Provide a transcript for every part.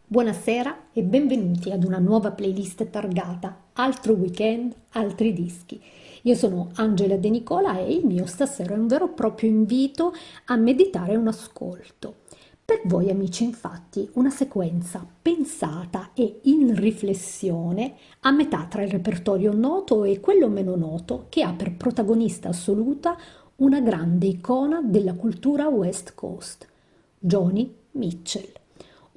Buonasera e benvenuti ad una nuova playlist targata Altroweekend, altri dischi. Io sono Angela De Nicola e il mio stasera è un vero e proprio invito a meditare un ascolto. Per voi amici, infatti, una sequenza pensata e in riflessione a metà tra il repertorio noto e quello meno noto che ha per protagonista assoluta una grande icona della cultura West Coast, Joni Mitchell.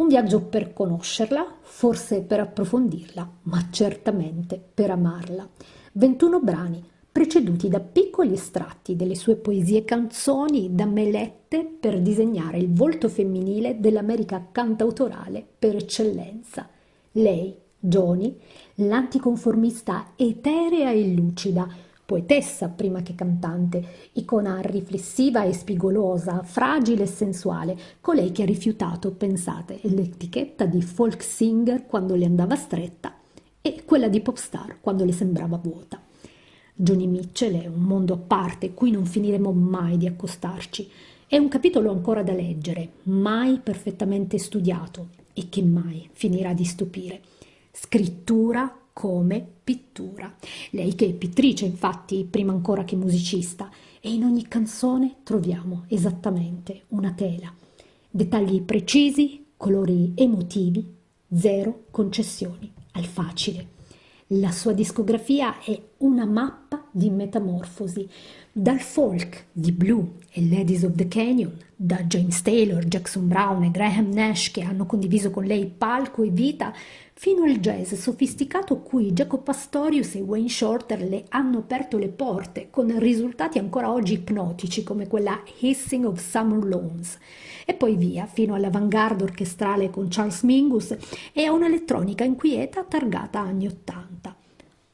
Un viaggio per conoscerla, forse per approfondirla, ma certamente per amarla. 21 brani, preceduti da piccoli estratti delle sue poesie e canzoni da me lette per disegnare il volto femminile dell'America cantautorale per eccellenza. Lei, Joni, l'anticonformista eterea e lucida, poetessa prima che cantante, icona riflessiva e spigolosa, fragile e sensuale, colei che ha rifiutato, pensate, l'etichetta di folk singer quando le andava stretta e quella di pop star quando le sembrava vuota. Joni Mitchell è un mondo a parte cui non finiremo mai di accostarci. È un capitolo ancora da leggere, mai perfettamente studiato e che mai finirà di stupire. Scrittura come pittura. Lei che è pittrice, infatti, prima ancora che musicista, e in ogni canzone troviamo esattamente una tela. Dettagli precisi, colori emotivi, zero concessioni al facile. La sua discografia è una mappa di metamorfosi, dal folk di Blue e Ladies of the Canyon, da James Taylor, Jackson Browne e Graham Nash che hanno condiviso con lei palco e vita, fino al jazz sofisticato cui Jaco Pastorius e Wayne Shorter le hanno aperto le porte, con risultati ancora oggi ipnotici come quella Hissing of Summer Lawns, e poi via fino all'avanguardia orchestrale con Charles Mingus e a un'elettronica inquieta targata anni '80.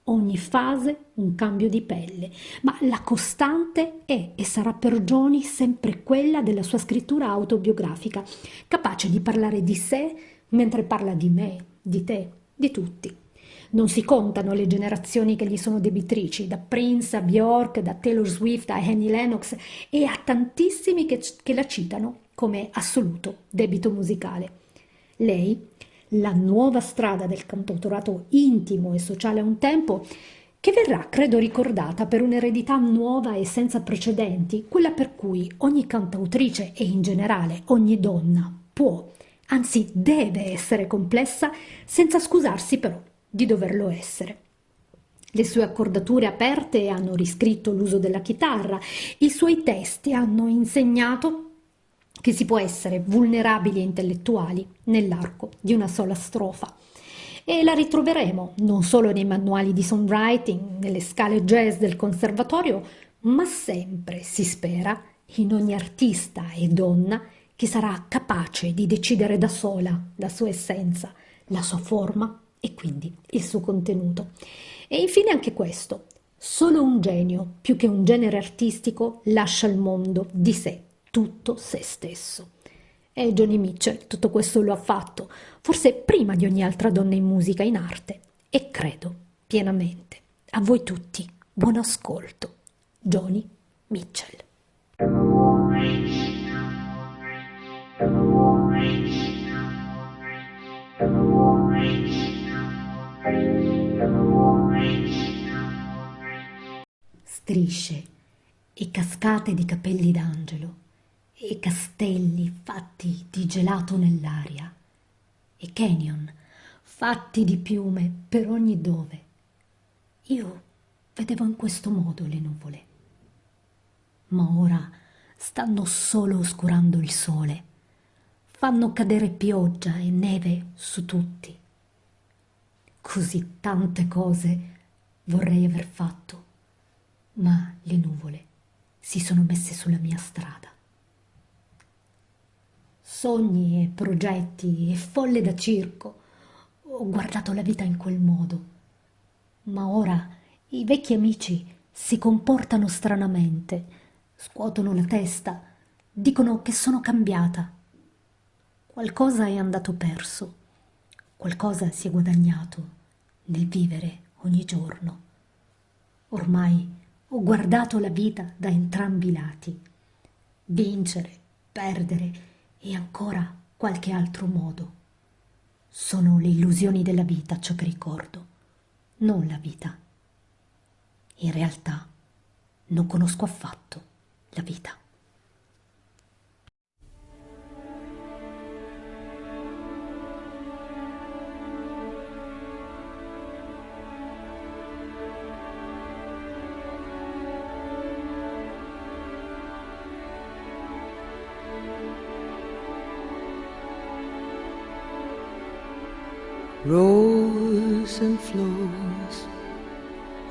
Ogni fase un cambio di pelle, ma la costante è e sarà per Joni sempre quella della sua scrittura autobiografica, capace di parlare di sé mentre parla di me, di te, di tutti. Non si contano le generazioni che gli sono debitrici, da Prince a Bjork, da Taylor Swift a Annie Lennox e a tantissimi che la citano come assoluto debito musicale. Lei, la nuova strada del cantautorato intimo e sociale a un tempo, che verrà, credo, ricordata per un'eredità nuova e senza precedenti, quella per cui ogni cantautrice e in generale ogni donna può, anzi deve essere complessa, senza scusarsi però di doverlo essere. Le sue accordature aperte hanno riscritto l'uso della chitarra, i suoi testi hanno insegnato che si può essere vulnerabili e intellettuali nell'arco di una sola strofa. E la ritroveremo non solo nei manuali di songwriting, nelle scale jazz del conservatorio, ma sempre, si spera, in ogni artista e donna che sarà capace di decidere da sola la sua essenza, la sua forma e quindi il suo contenuto. E infine anche questo: solo un genio, più che un genere artistico, lascia al mondo di sé tutto se stesso. E Joni Mitchell tutto questo lo ha fatto, forse prima di ogni altra donna in musica e in arte, e credo pienamente. A voi tutti, buon ascolto. Joni Mitchell. Strisce e cascate di capelli d'angelo e castelli fatti di gelato nell'aria e canyon fatti di piume per ogni dove. Io vedevo in questo modo le nuvole, ma ora stanno solo oscurando il sole, fanno cadere pioggia e neve su tutti. Così tante cose vorrei aver fatto, ma le nuvole si sono messe sulla mia strada. Sogni e progetti e folle da circo. Ho guardato la vita in quel modo, ma ora i vecchi amici si comportano stranamente, scuotono la testa, dicono che sono cambiata. Qualcosa è andato perso, qualcosa si è guadagnato nel vivere ogni giorno. Ormai ho guardato la vita da entrambi i lati, vincere, perdere e ancora qualche altro modo. Sono le illusioni della vita ciò che ricordo, non la vita. In realtà non conosco affatto la vita. Rows and flows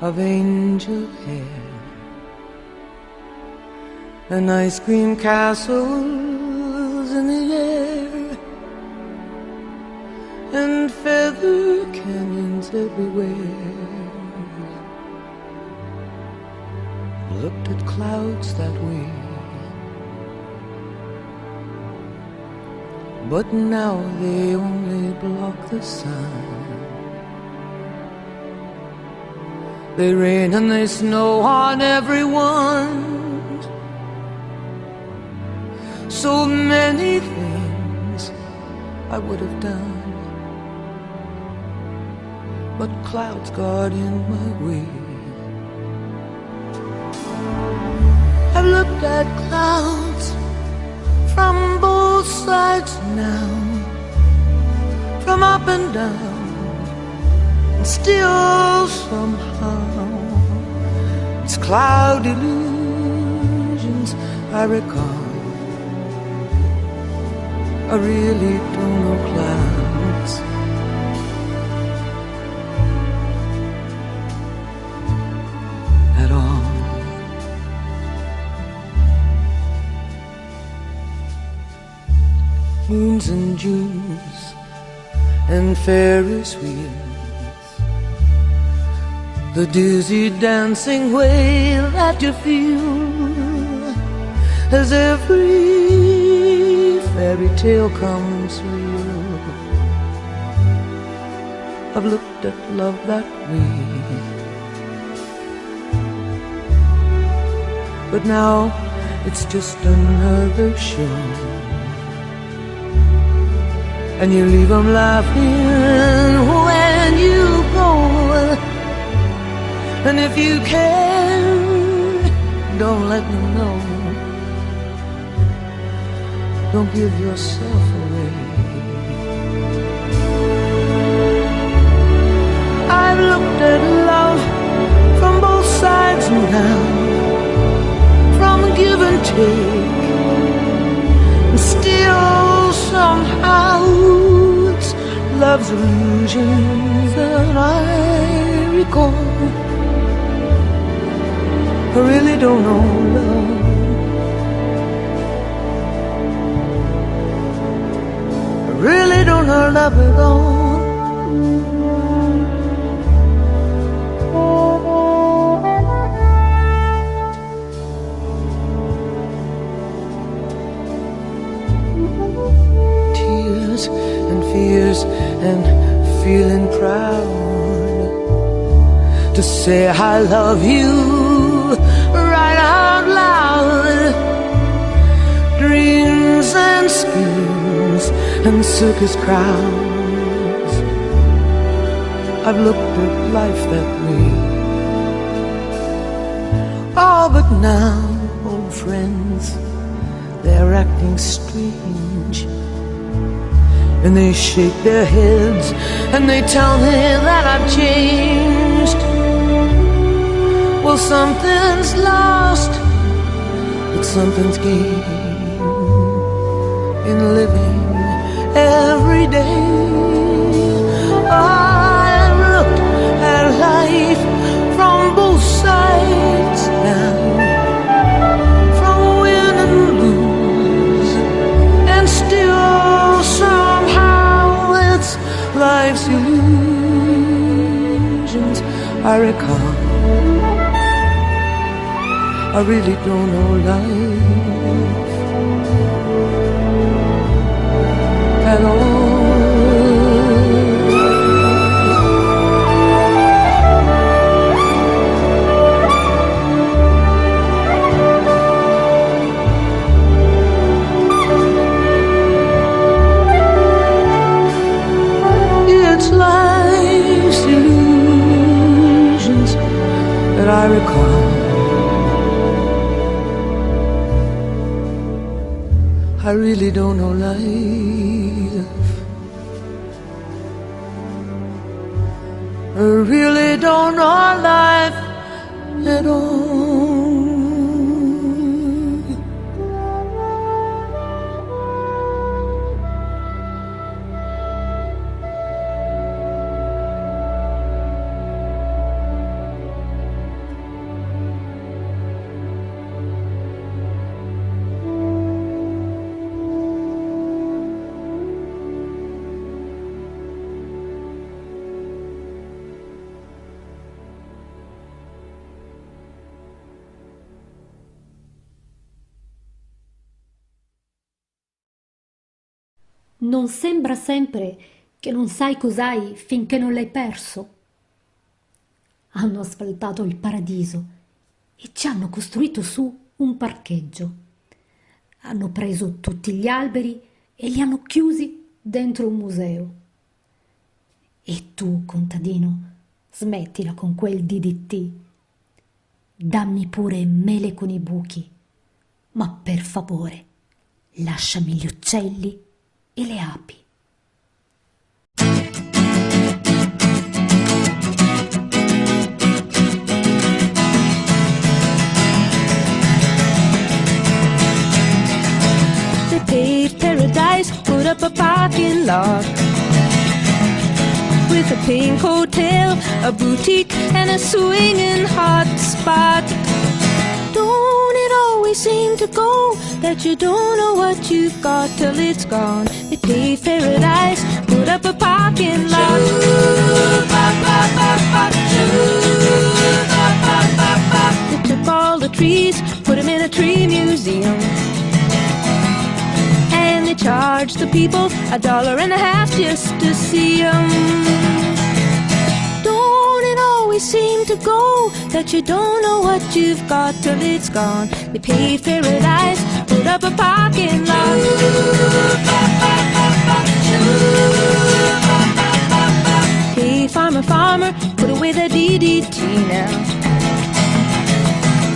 of angel hair and ice cream castles in the air and feather canyons everywhere. Looked at clouds that way, but now they only block the sun. They rain and they snow on everyone. So many things I would have done, but clouds got in my way. I've looked at clouds from both sides now, from up and down, and still somehow it's cloud illusions I recall. I really don't know clouds. At all. Moons and Junes and Ferris wheels, the dizzy dancing way that you feel as every fairy tale comes real. I've looked at love that way, but now it's just another show. And you leave them laughing when you go. And if you can, don't let them know. Don't give yourself away. I've looked at love from both sides now, from give and take, and still somehow it's love's illusions that I recall. I really don't know love. I really don't know love at all. And fears and feeling proud to say I love you right out loud. Dreams and schemes and circus crowds, I've looked at life that way. Oh, but now, old friends, they're acting strange, and they shake their heads and they tell me that I've changed. Well, something's lost, but something's gained in living every day. I've looked at life from both sides now, from win and lose, and still somehow it's life's illusions I recall. I really don't know life at all. recall. I really don't know life. I really don't know life at all. Non sembra sempre che non sai cos'hai finché non l'hai perso. Hanno asfaltato il paradiso e ci hanno costruito su un parcheggio. Hanno preso tutti gli alberi e li hanno chiusi dentro un museo. E tu, contadino, smettila con quel DDT. Dammi pure mele con i buchi, ma per favore, lasciami gli uccelli e le api. They paved paradise, put up a parking lot with a pink hotel, a boutique, and a swinging hot spot. Don't it always seem to go that you don't know what you've got till it's gone? They paved paradise, put up a parking lot. They took all the trees, put them in a tree museum, and they charged the people $1.50 just to see them. Don't it always seem to go that you don't know what you've got till it's gone? They paved paradise, put up a parking lot. Hey, farmer, farmer, put away the DDT now.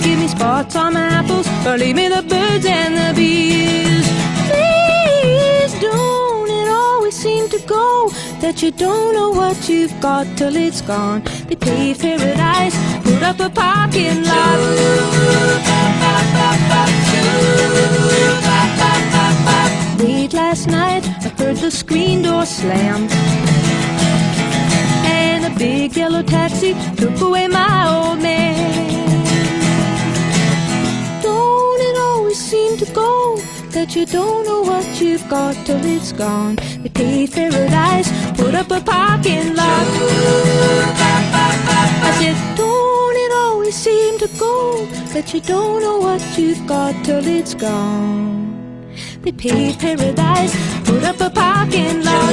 Give me spots on my apples, or leave me the birds and the bees. Please, don't it always seem to go that you don't know what you've got till it's gone? They paved paradise, put up a parking lot. Late last night, I heard the screen door slam, and a big yellow taxi took away my old man. Don't it always seem to go that you don't know what you've got till it's gone? They paved paradise, put up a parking lot. I said, don't it always seem to go that you don't know what you've got till it's gone? They paved paradise, put up a parking lot.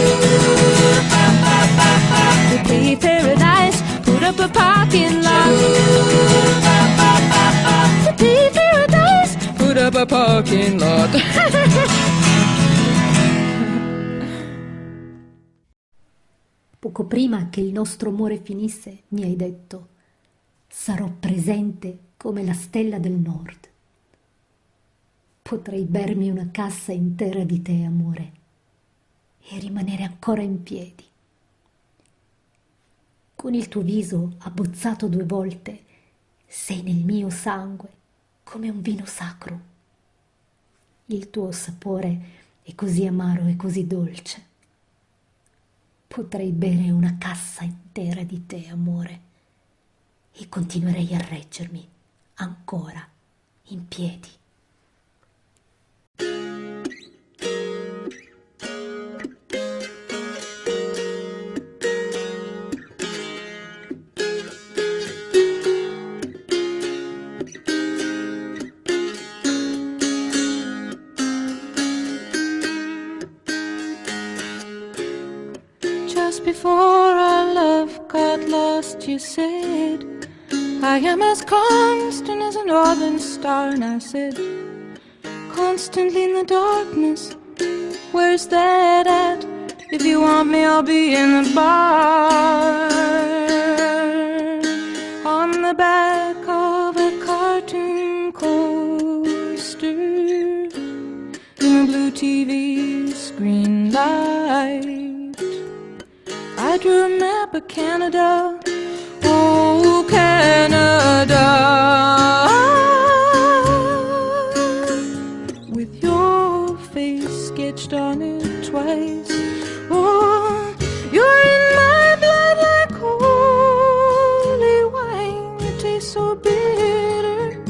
They paved paradise, put up a parking lot. They paved paradise, put up a parking lot. Poco prima che il nostro amore finisse, mi hai detto: sarò presente come la stella del nord. Potrei bermi una cassa intera di te, amore, e rimanere ancora in piedi. Con il tuo viso abbozzato 2 volte, sei nel mio sangue come un vino sacro. Il tuo sapore è così amaro e così dolce. Potrei bere una cassa intera di te, amore, e continuerei a reggermi ancora in piedi. Just before our love got lost, you said, I am as constant as a northern star. And I said, constantly in the darkness, where's that at? If you want me, I'll be in the bar. On the back of TV screen light. I drew a map of Canada, oh Canada, with your face sketched on it twice. Oh, you're in my blood like holy wine. You taste so bitter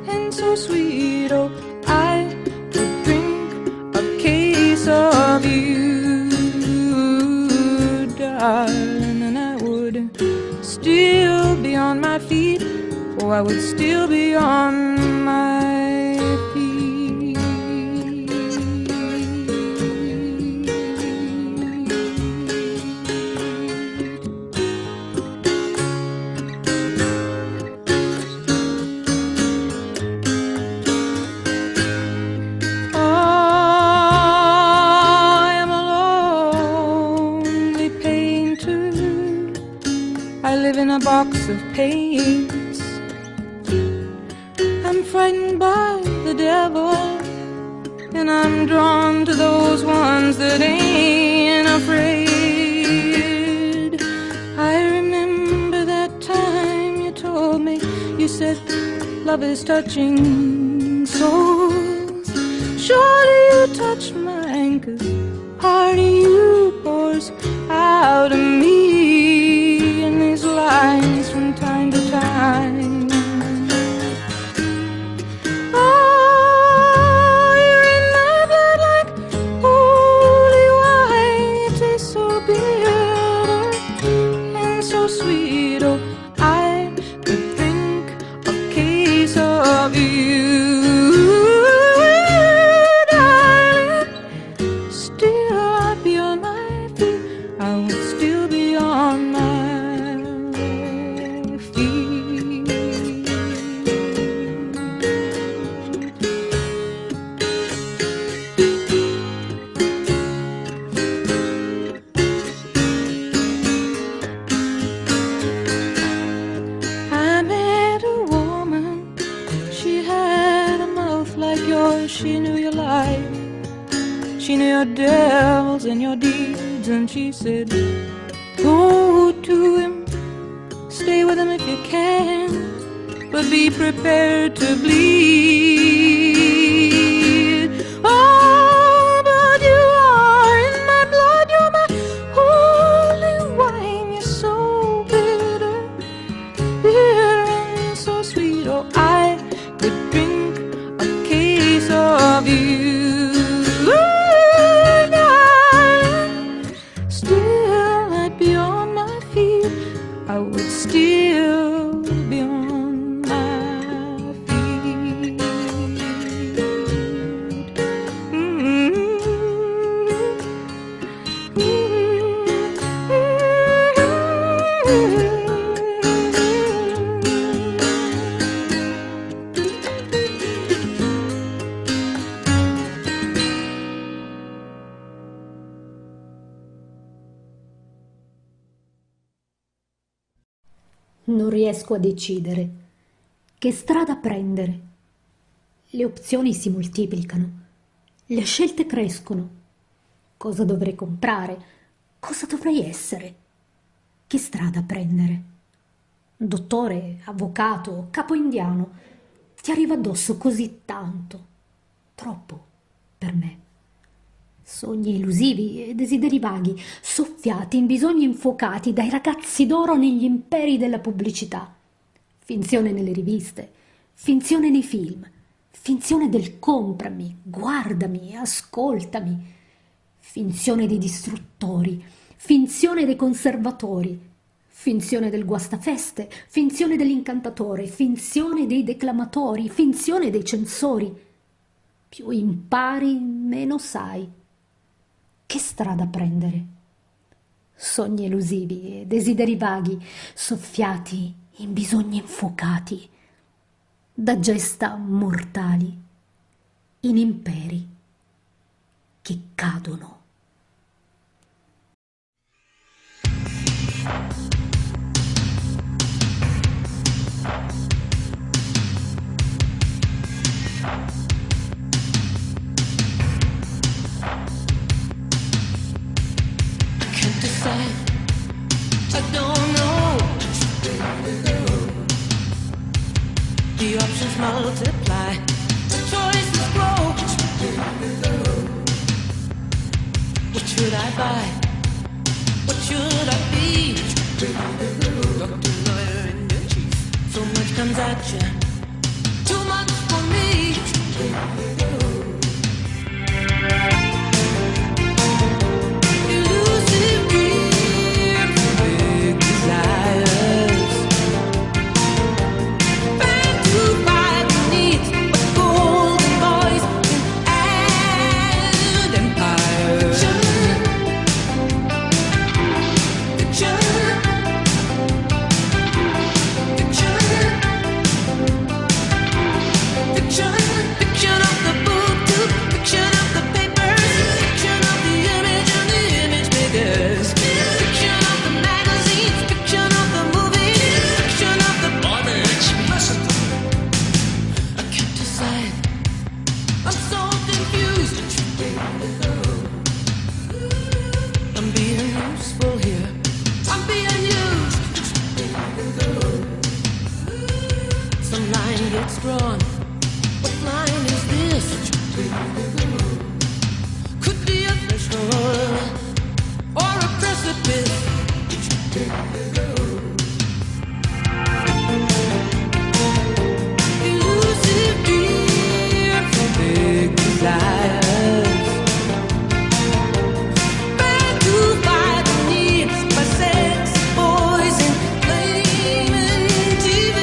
and so sweet. Oh, I could drink a case of you, darling, and I would still be on my feet. Oh, I would still be on my feet. I am a lonely painter. I live in a box of paints. I'm frightened by the devil, and I'm drawn to those ones that ain't afraid. I remember that time you told me, you said love is touching souls. Surely you touch mine, 'cause part of you pours out of me in these lines from time to time. Oh, you're in my blood like holy wine. You taste so bitter and so sweet. Oh, I could drink a case of you, darling. Still I'd be on my feet. I would still be on my feet. I met a woman, she had a mouth like yours. She knew your life, she knew your devils and your deeds, and she said, go to him, stay with him if you can, but be prepared to bleed. Oh, but you are in my blood, you're my holy wine. You're so bitter, bitter and so sweet. Oh, I could drink a case of you, darling. Still I'd be on my feet. I would still be on my feet. Non riesco a decidere. Che strada prendere? Le opzioni si moltiplicano. Le scelte crescono. Cosa dovrei comprare? Cosa dovrei essere? Che strada prendere? Dottore, avvocato, capo indiano, ti arriva addosso così tanto, troppo per me. Sogni illusivi e desideri vaghi, soffiati in bisogni infuocati dai ragazzi d'oro negli imperi della pubblicità. Finzione nelle riviste, finzione nei film, finzione del comprami, guardami, ascoltami, finzione dei distruttori, finzione dei conservatori, finzione del guastafeste, finzione dell'incantatore, finzione dei declamatori, finzione dei censori. Più impari, meno sai. Che strada prendere? Sogni elusivi e desideri vaghi, soffiati in bisogni infuocati, da gesta mortali, in imperi che cadono. decide. I don't know. The options multiply, the choices grow. What should I buy? What should I be? Doctor, lawyer, and your chief. So much comes at you, too much for me. Elusive dreams, big desires, trying to find the needs of golden boys and empires. Fiction of the book too, fiction of the papers, fiction of the image and the image makers, fiction of the magazines, fiction of the movies, fiction of the bondage. I can't decide. I'm so confused. I'm being useful here. I'm being used. Some line gets drawn. What line is this? Could be a threshold or a precipice. Elusive dreams, big desires, trying to find the needs by sex, boys, and flaming TV.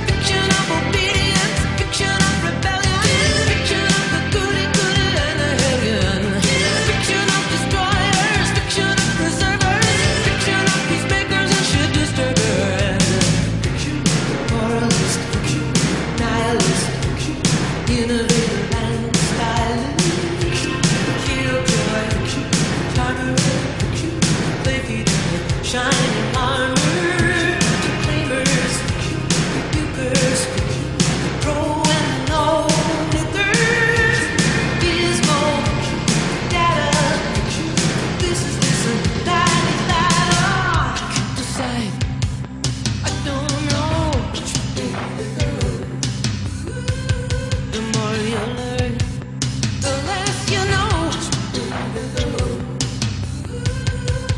Fiction of obedience, fiction of rebellion, fiction of the goody-goody and the hellion, fiction of destroyers, fiction of preservers, fiction of peacemakers and shit disturbers, fiction of moralist, nihilist, innovator and stylist, killjoy, charmer, play feeder, shining armor, claimers, rebukers, pro and no knickers, gizmo, data, this is this and that is that. Oh, I can't decide. I don't know. The more you learn, the less you know.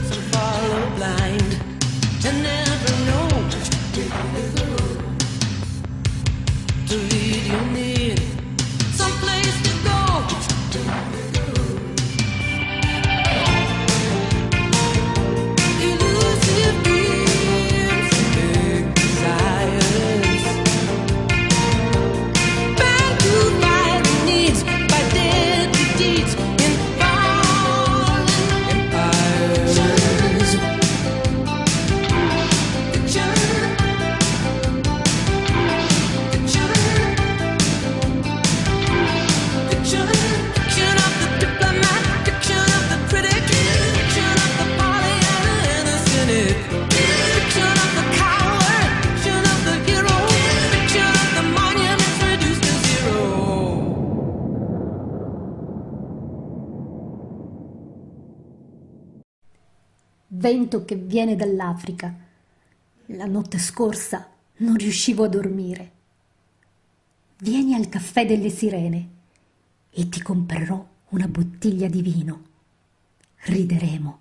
Some follow blind and never know. To lead you need some place to go. Elusive dreams, big desires, trying to find the needs by deadly deeds in fallen empires. Fiction, fiction of the diplomat, fiction of the critic, fiction of the Pollyanna and the cynic, fiction of the coward, fiction of the hero, fiction of the monuments reduced to zero. Vento che viene dall'Africa. La notte scorsa non riuscivo a dormire. Vieni al caffè delle sirene e ti comprerò una bottiglia di vino. Rideremo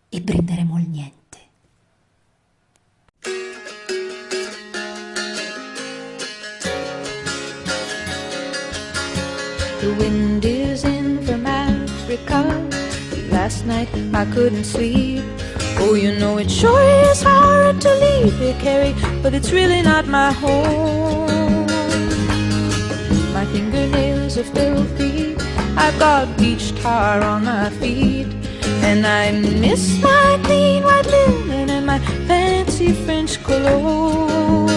e brinderemo al niente. The wind is in from Africa. Last night I couldn't sleep. Oh, you know it sure is hard to leave it, Carrie, but it's really not my home. My fingernails are filthy, I've got beach tar on my feet, and I miss my clean white linen and my fancy French cologne.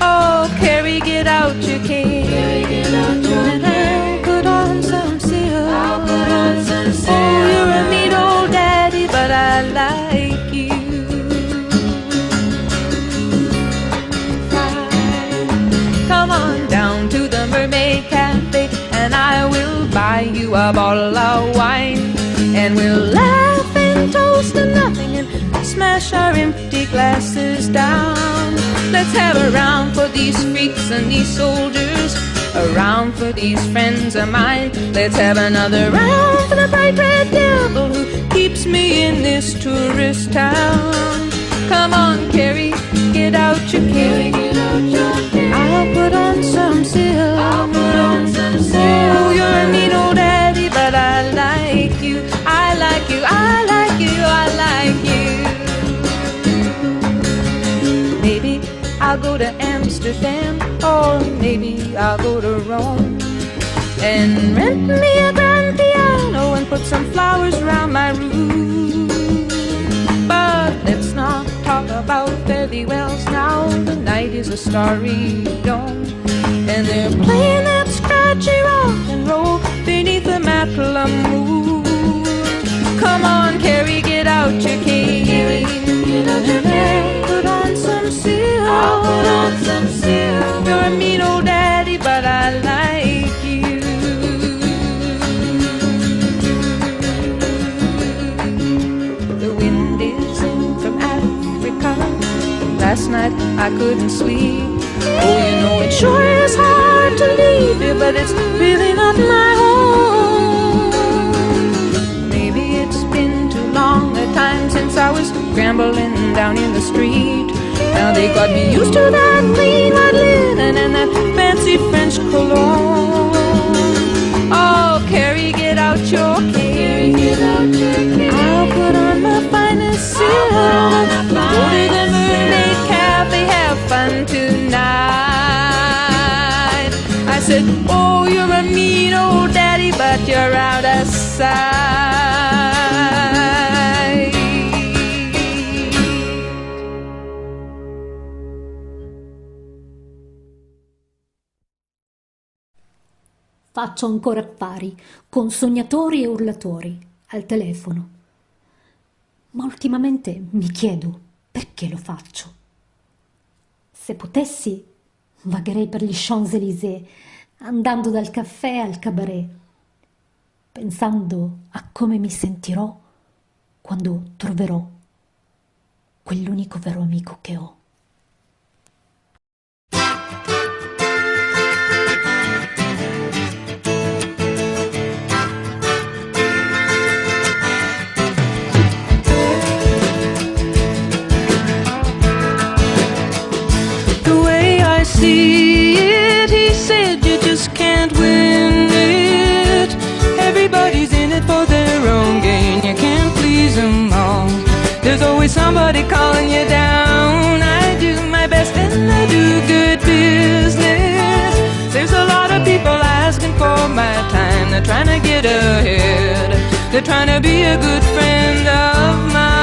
Oh, Carrie, get out your cane, and I'll put on some silk. Oh, you're a neat old daddy, but I like you. a bottle of wine, and we'll laugh and toast to nothing and smash our empty glasses down. Let's have a round for these freaks and these soldiers, a round for these friends of mine. Let's have another round for the bright red devil who keeps me in this tourist town. Come on, Carrie, get out your cane. I'll put on some silk. Oh, you're a mean old daddy, but I like you. I like you, I like you, I like you. Maybe I'll go to Amsterdam, or maybe I'll go to Rome, and rent me a grand piano and put some flowers around my room. But let's not talk about fairy wells now. The night is a starry dome, and they're playing that scratchy rock and roll beneath the Macklemore moon. Come on, Carrie, get out your cane. Put on some silk. I'll put on some silk. You're a mean old daddy, but I like you. The wind is in from Africa. Last night I couldn't sleep. Oh, you know it sure is hard to leave you, but it's really not my home. Maybe it's been too long a time since I was scrambling down in the street. Now they got me used to that clean white linen and that fancy French cologne. Oh, Carrie, get out your cane. I'll put on my finest silk. Go to the Mermaid Cafe, have fun tonight. I said, oh, you're a mean old daddy, but you're out of sight. Faccio ancora affari con sognatori e urlatori al telefono, ma ultimamente mi chiedo perché lo faccio. Se potessi, vagherei per gli Champs-Élysées, andando dal caffè al cabaret, pensando a come mi sentirò quando troverò quell'unico vero amico che ho. See it, he said, you just can't win it. Everybody's in it for their own gain, you can't please them all. There's always somebody calling you down. I do my best and I do good business. There's a lot of people asking for my time. They're trying to get ahead, they're trying to be a good friend of mine.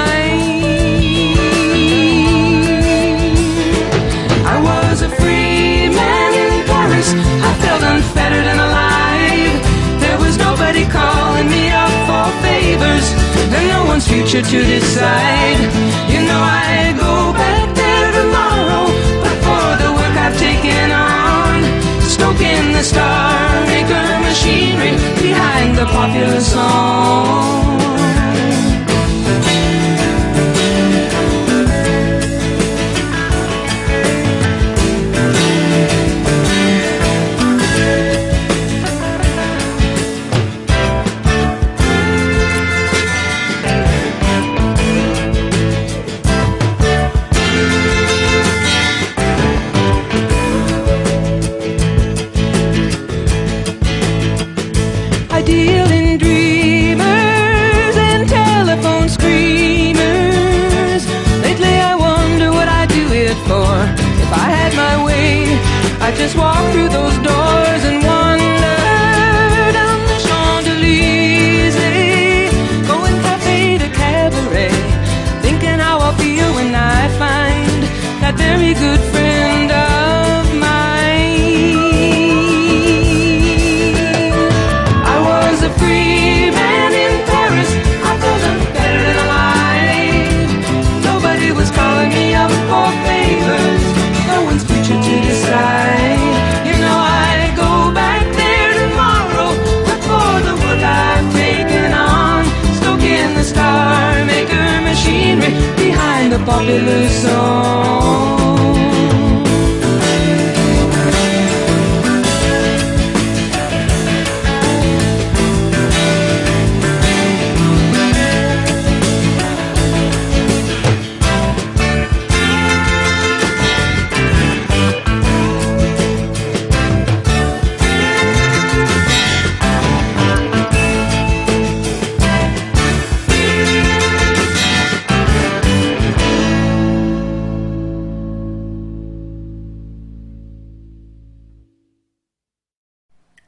I was a free man in Paris, I felt unfettered and alive. There was nobody calling me up for favors, and no one's future to decide. You know I'd go back there tomorrow, but for the work I've taken on, stoking the Star Maker machinery behind the popular song. I just walked through those doors and wandered down the Champs-Élysées, going cafe to cabaret, thinking how I'll feel when I find that very good friend of mine. I was a free man in Paris, I felt unfettered and alive. Nobody was calling me up for favors, no one's future to decide. You know I'd go back there tomorrow, but for the work I popular song.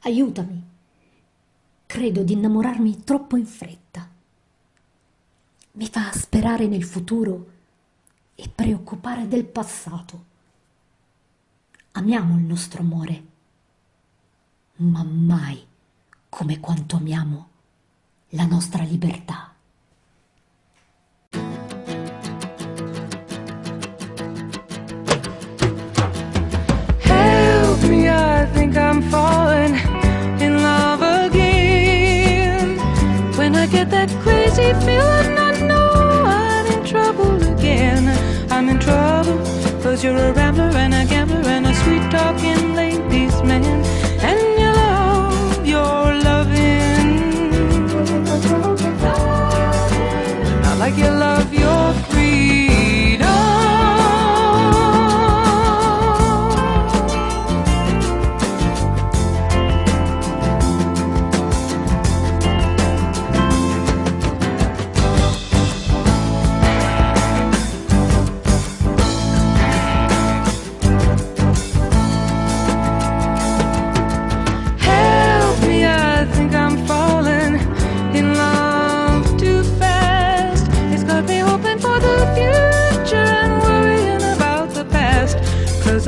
Aiutami. Credo di innamorarmi troppo in fretta. Mi fa sperare nel futuro e preoccupare del passato. Amiamo il nostro amore, ma mai come quanto amiamo la nostra libertà. Help me, I think I'm falling in love again. When I get that crazy feeling, I know I'm in trouble again. I'm in trouble, 'cause you're a rambler and a gambler and a sweet-talking ladies' man. And you love your loving, not like you love your freedom.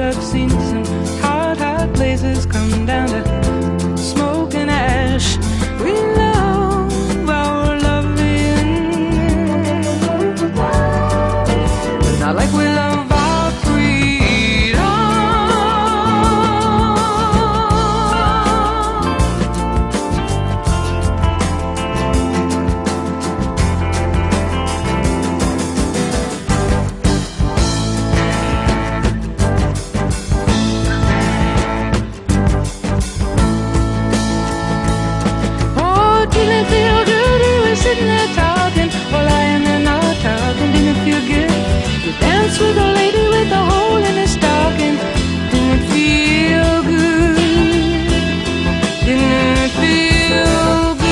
I've seen some hot, hot places come down to smoke and ash. We love our loving, not like we love our freedom. Sitting there talking, or lying there not talking, didn't it feel good? You dance with a lady with a hole in her stocking, didn't it feel good? Didn't it feel good?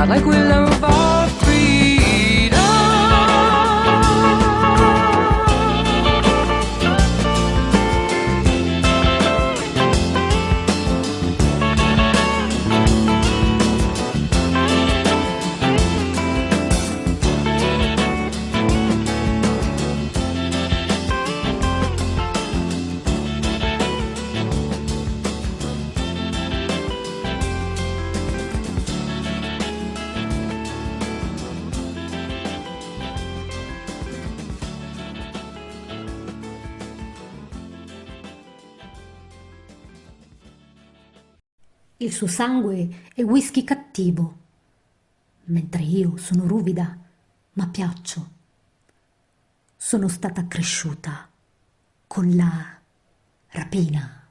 Like we love our freedom. Il suo sangue è whisky cattivo, mentre io sono ruvida, ma piaccio. Sono stata cresciuta con la rapina.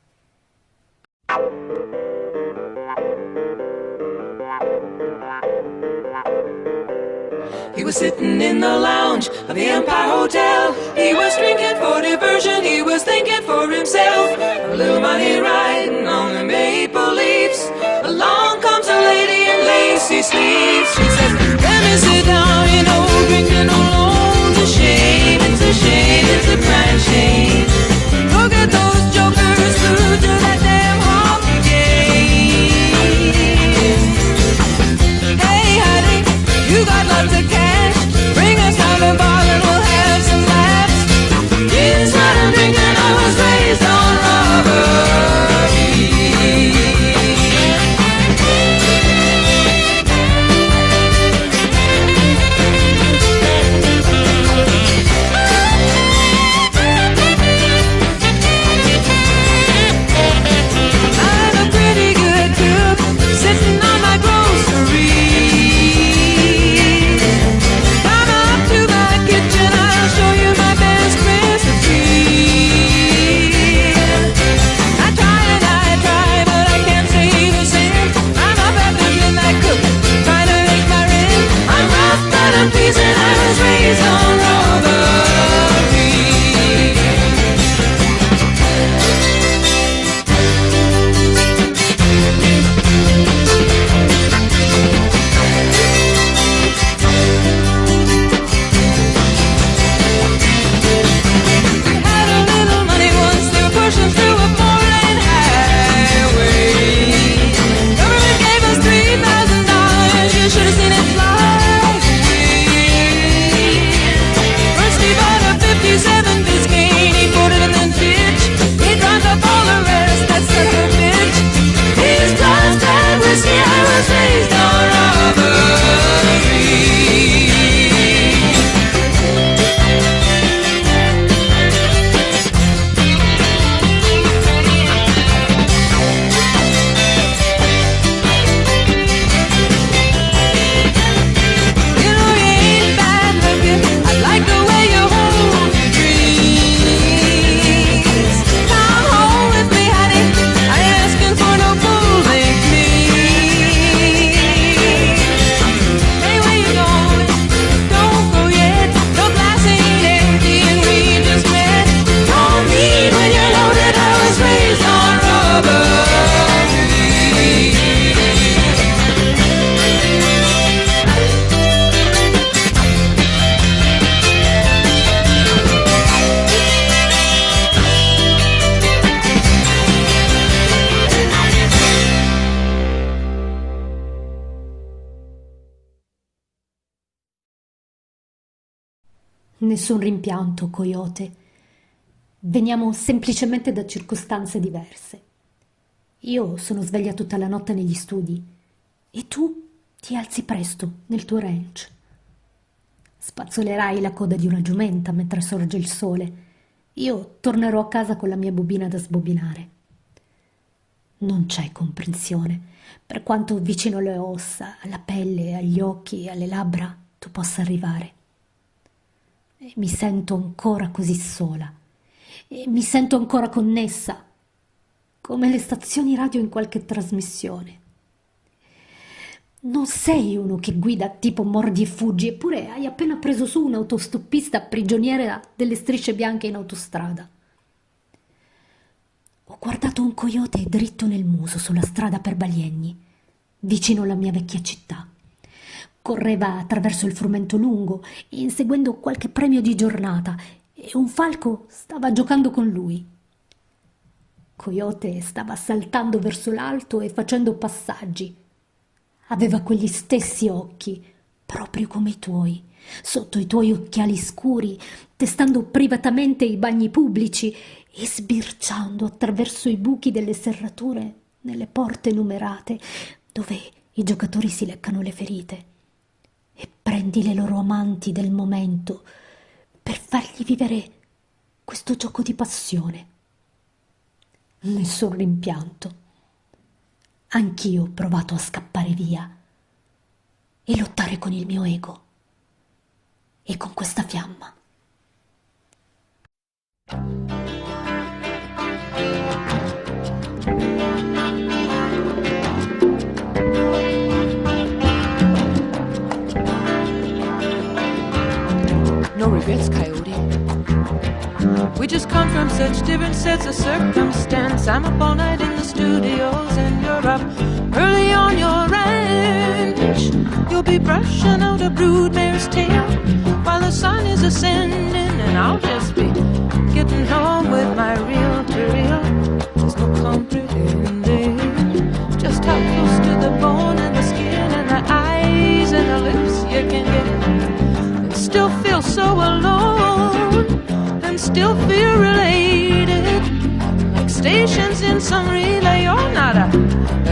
He was sitting in the lounge of the Empire Hotel. He was drinking for diversion, he was thinking for himself. A little money riding on the maple leaves. Along comes a lady in lacy sleeves. She says, let me sit down, you know, drinking alone. It's a shame, it's a shame, it's a Nessun rimpianto, coyote. Veniamo semplicemente da circostanze diverse. Io sono sveglia tutta la notte negli studi e tu ti alzi presto nel tuo ranch. Spazzolerai la coda di una giumenta mentre sorge il sole. Io tornerò a casa con la mia bobina da sbobinare. Non c'è comprensione, per quanto vicino alle ossa, alla pelle, agli occhi, alle labbra tu possa arrivare. E mi sento ancora così sola, e mi sento ancora connessa, come le stazioni radio in qualche trasmissione. Non sei uno che guida tipo mordi e fuggi, eppure hai appena preso su un autostoppista prigioniera delle strisce bianche in autostrada. Ho guardato un coyote dritto nel muso sulla strada per Baliegni, vicino alla mia vecchia città. Correva attraverso il frumento lungo, inseguendo qualche premio di giornata, e un falco stava giocando con lui. Coyote stava saltando verso l'alto e facendo passaggi. Aveva quegli stessi occhi, proprio come i tuoi, sotto i tuoi occhiali scuri, testando privatamente i bagni pubblici e sbirciando attraverso i buchi delle serrature nelle porte numerate, dove i giocatori si leccano le ferite. E prendi le loro amanti del momento per fargli vivere questo gioco di passione. Nessun rimpianto. Anch'io ho provato a scappare via e lottare con il mio ego e con questa fiamma. No regrets, Coyote. We just come from such different sets of circumstance. I'm up all night in the studios and you're up early on your ranch. You'll be brushing out a broodmare's tail while the sun is ascending, and I'll just be getting home with my reel-to-reel. There's no comprehending just how close to the bone and the skin and the eyes and the lips you can get, and still feel so alone and still feel related, like stations in some relay. You're not a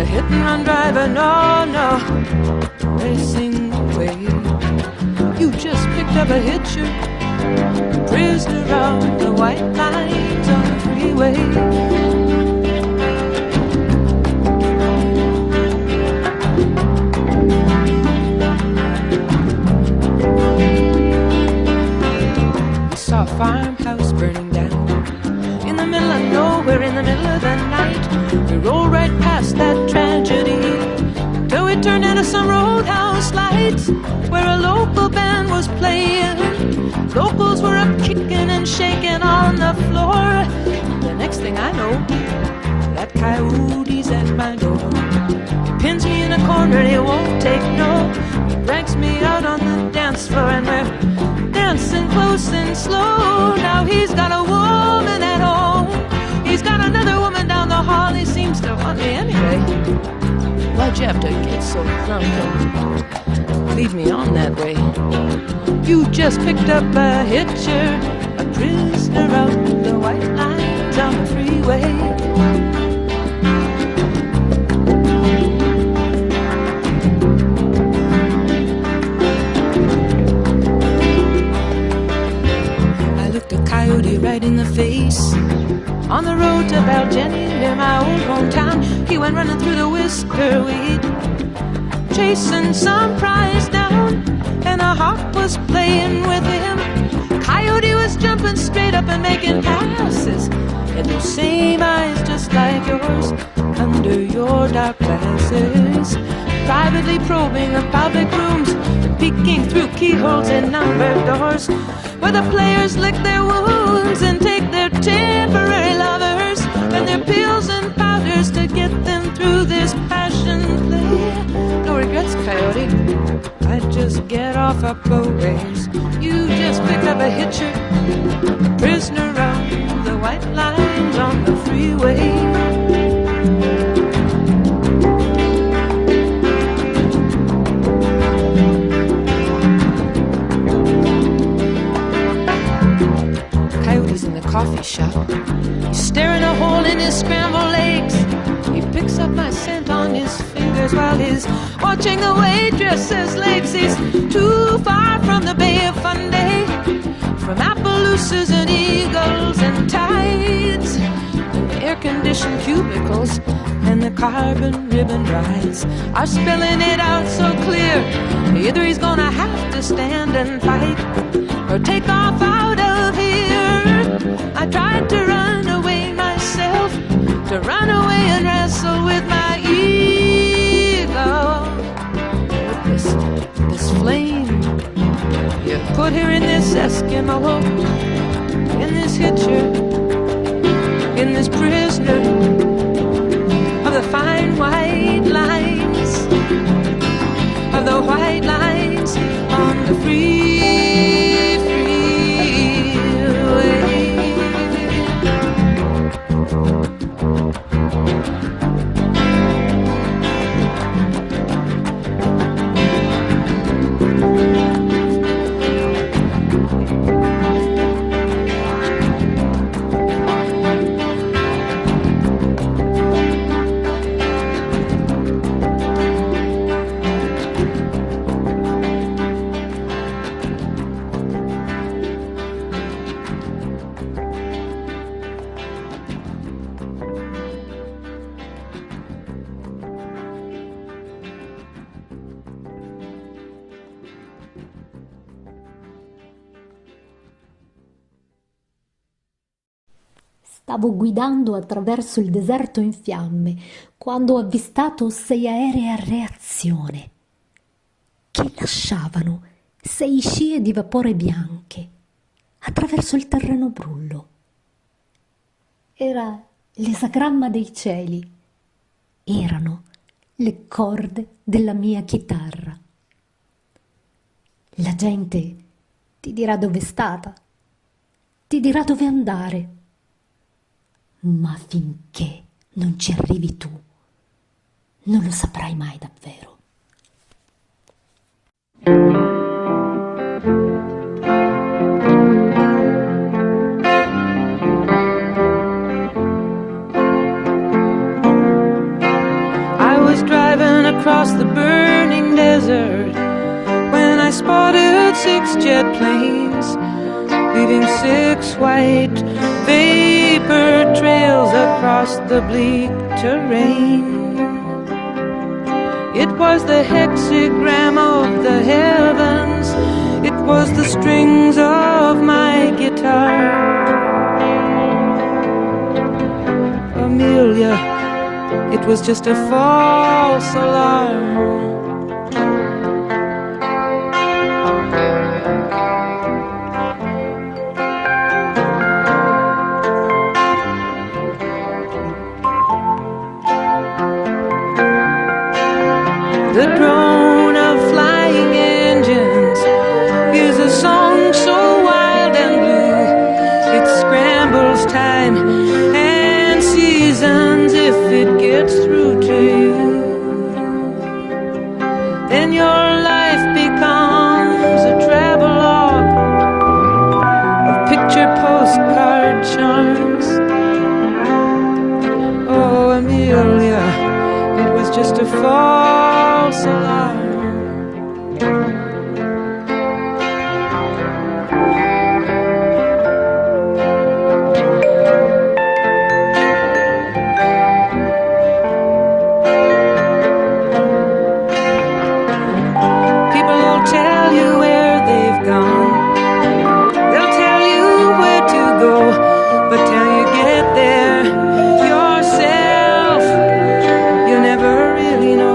hit-and-run driver, no, no, racing away. You just picked up a hitcher, prisoner around the white lines on the freeway. A farmhouse burning down in the middle of nowhere, in the middle of the night. We rolled right past that tragedy till we turned into some roadhouse lights where a local band was playing. Locals were up kicking and shaking on the floor. The next thing I know, that coyote's at my door. He pins me in a corner, he won't take no. He drags me out on the dance floor and we're dancing close and slow. Now he's got a woman at home, he's got another woman down the hall. He seems to want me anyway. Why'd you have to get so drunk and lead me on that way? You just picked up a hitcher, a prisoner out the white lines on the freeway. Coyote right in the face on the road to Baljenny near my old hometown. He went running through the whisker weed, chasing some prize down, and a hawk was playing with him. Coyote was jumping straight up and making passes, and those same eyes just like yours under your dark glasses, privately probing the public rooms, peeking through keyholes in numbered doors, where the players lick their wounds and take their temporary lovers and their pills and powders to get them through this passion play. No regrets, Coyote, I'd just get off up a ways. You just picked up a hitcher, a prisoner on the white lines on the freeway. in his scrambled eggs. He picks up my scent on his fingers while he's watching the waitress's legs. He's too far from the Bay of Fundy, from Appaloosas and eagles and tides, and the air-conditioned cubicles and the carbon ribbon rides are spelling it out so clear. Either he's gonna have to stand and fight or take off out of here. I tried to run away myself, to run away and wrestle with my ego, with this flame you put here in this Eskimo, in this hitcher, in this prisoner of the fine white lines, of the white lines on the free, freeway. Stavo guidando attraverso il deserto in fiamme quando ho avvistato 6 aerei a reazione che lasciavano 6 scie di vapore bianche attraverso il terreno brullo. Era l'esagramma dei cieli, erano le corde della mia chitarra. La gente ti dirà dove è stata, ti dirà dove andare, ma finché non ci arrivi tu, non lo saprai mai davvero. I was driving across the burning desert when I spotted 6 jet planes, leaving 6 white vapor trails across the bleak terrain. It was the hexagram of the heavens, it was the strings of my guitar. Amelia, it was just a false alarm. The drone of flying engines is a song so wild and blue. It scrambles time and seasons if it gets through to you. Then your life becomes a travelogue of picture postcard charms. Oh, Amelia, it was just a false alarm. People will tell you where they've gone, they'll tell you where to go, but till you get there yourself, you never really know.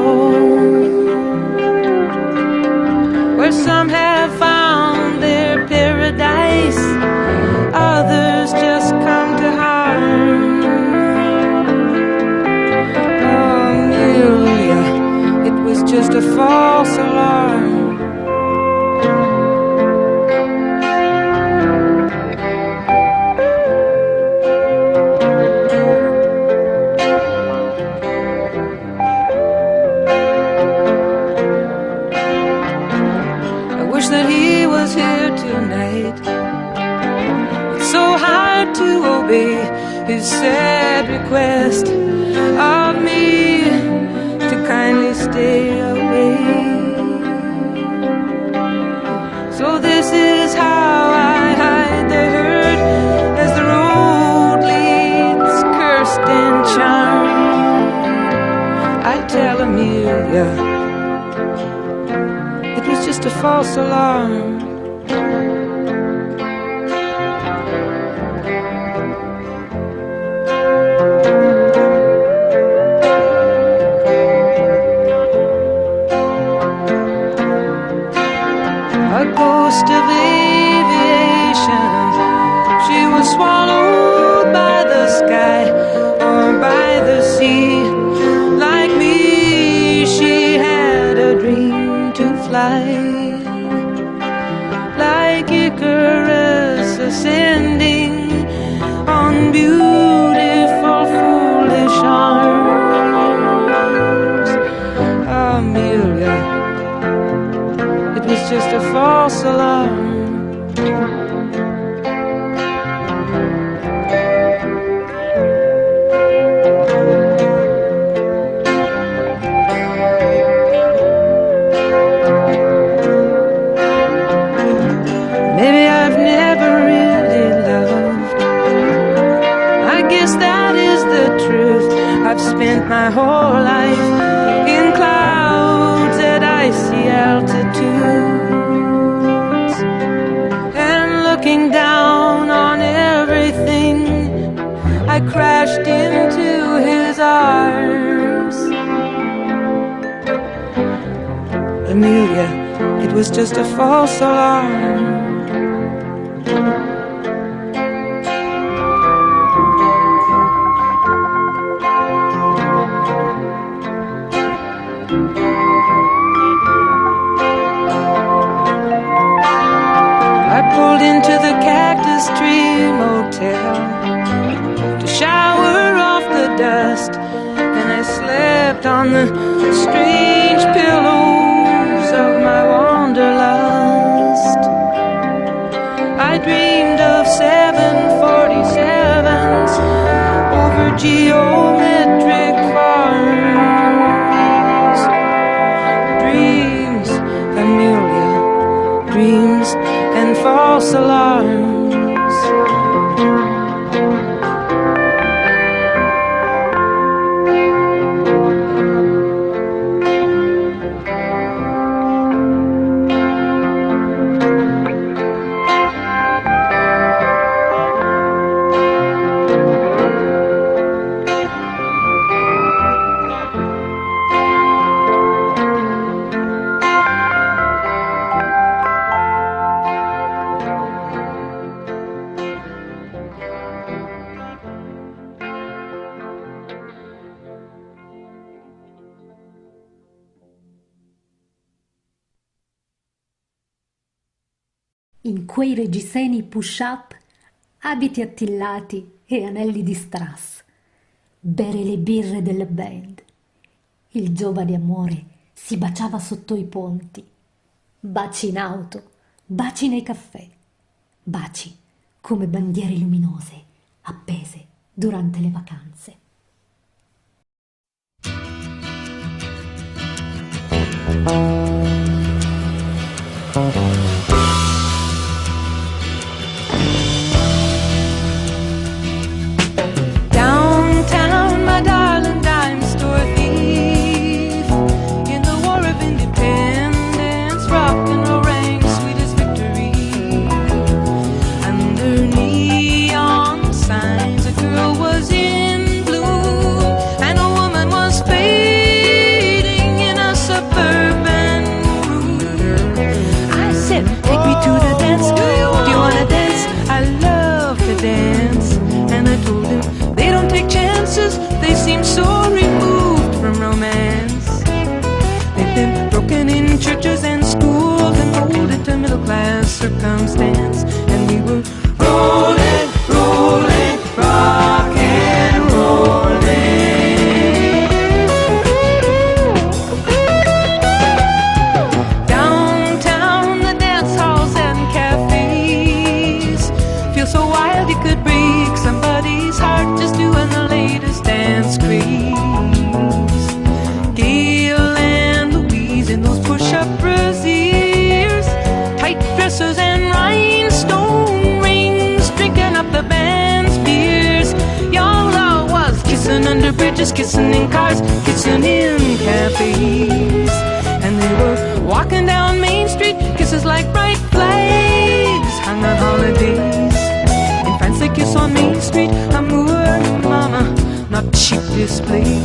his sad request of me to kindly stay away. So this is how I hide the hurt as the road leads cursed and charmed. I tell Amelia it was just a false alarm. A ghost of aviation, she was swallowed by the sky or by the sea. Like me, she had a dream to fly, like Icarus ascending on beautiful foolish arms. Amelia, it was just a false alarm. Maybe I've never really loved. I guess that is the truth. I've spent my whole life in clouds at icy altitudes, and looking down on everything, I crashed into his arms. Amelia, it was just a false alarm. I pulled into the Cactus Tree Motel to shower off the dust, and I slept on the strange pillows of my wanderlust. I dreamed of 747s over geometric farms. Dreams, Amelia, dreams and false alarms. In quei reggiseni push-up, abiti attillati e anelli di strass, bere le birre delle band. Il giovane amore si baciava sotto i ponti, baci in auto, baci nei caffè, baci come bandiere luminose appese durante le vacanze. Downtown, my darling dime store thief, in the war of independence, rock and roll rang sweetest victory. Under neon signs, a girl was in bloom, and a woman was fading in a suburban room. I said, take me to the dance. Do you wanna dance? I love to dance. And I told him, they don't take chances, they seem so removed from romance. They've been broken in churches and schools and molded to middle class circumstance. And we were rolling, rolling, rock and rolling. Downtown, the dance halls and cafes feel so wild you could break somebody's heart. Just under bridges, kissing in cars, kissing in cafes. And they were walking down Main Street, kisses like bright flags hung on holidays. In France they kiss on Main Street, amour, mama, not cheap display.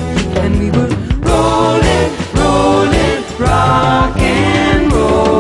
And we were rolling, rolling, rock and rolling.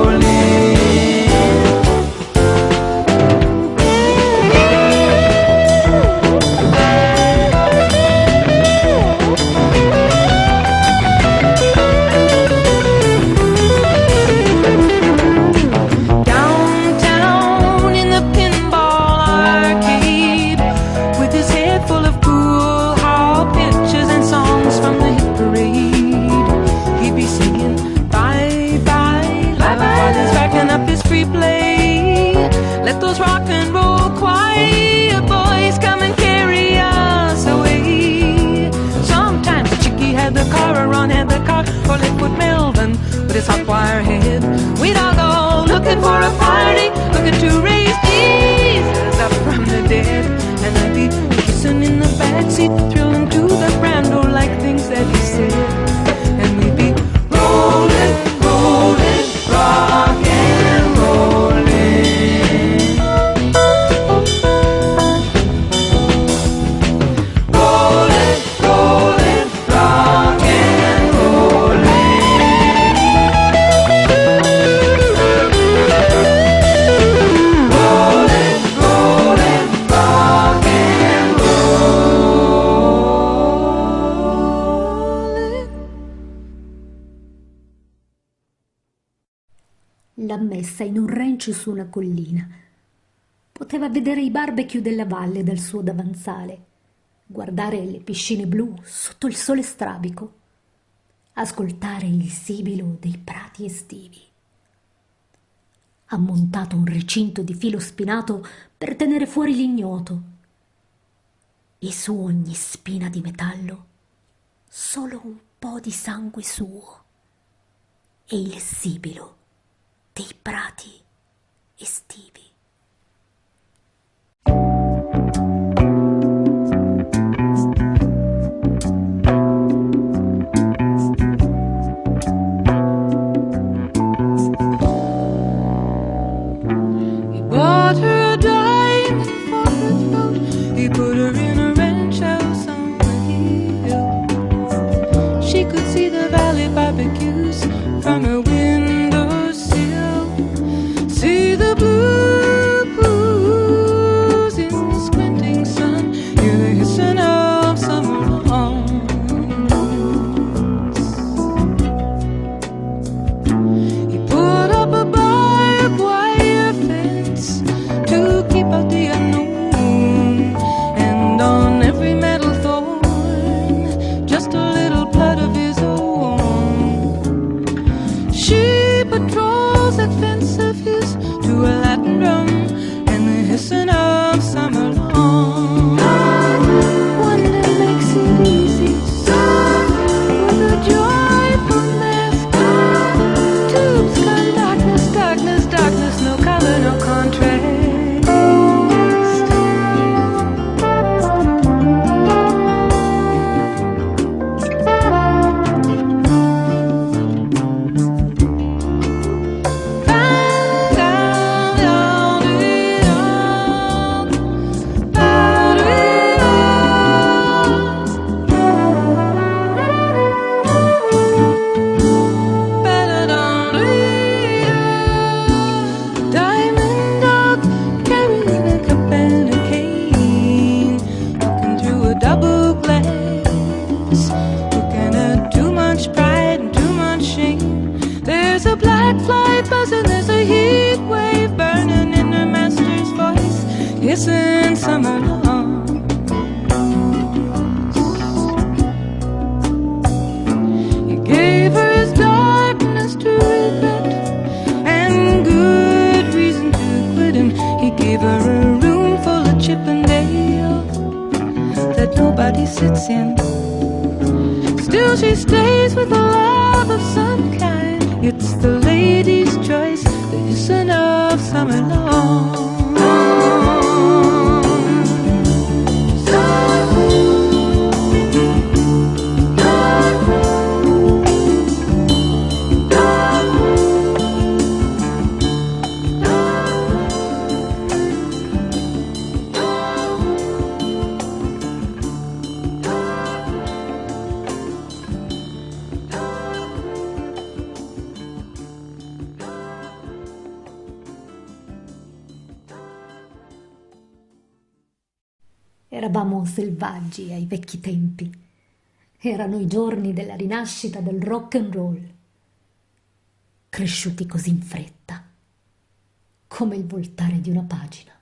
Let those rock and roll choir boys come and carry us away. Sometimes the chickie had the car, or Ron had the car, or Liquid Melvin with his hot wire head. We'd all go looking for a party, looking to raise Jesus up from the dead. And I'd be kissing in the backseat, thrilling to the brando like things that he said. And we'd be rolling, rolling, rock and rolling. L'ha messa in un ranch su una collina. Poteva vedere i barbecue della valle dal suo davanzale, guardare le piscine blu sotto il sole strabico, ascoltare il sibilo dei prati estivi. Ha montato un recinto di filo spinato per tenere fuori l'ignoto, e su ogni spina di metallo solo un po' di sangue suo e il sibilo dei prati estivi. He bought her a diamond for her throat. He put her in a ranch house on the hill. She could see the valley barbecues from her windowsill. See the blue pools in the squinting sun, hear the hissing of summer lawns. He put up a barbed wire fence to keep out the unknown, and on every metal thorn just a little blood of his own. She patrols that fence of his to a Latin drum and the hissing of summer long. One that makes it easy, with a joyful mask. Tubes gun, darkness, darkness, darkness, no color, no contrast. Diamond dog carrying a cup and a cane, looking through a double glass, looking at too much pride and too much shame. There's a black fly buzzing, there's a heat wave burning in her master's voice, hissing summer long. He gave her his darkness to regret and good reason to quit him. He gave her a room full of Chippendale that nobody sits in. Still she stays with a love of some kind. It's the lady's choice, the hissing of summer long. Eravamo selvaggi ai vecchi tempi. Erano i giorni della rinascita del rock and roll. Cresciuti così in fretta, come il voltare di una pagina.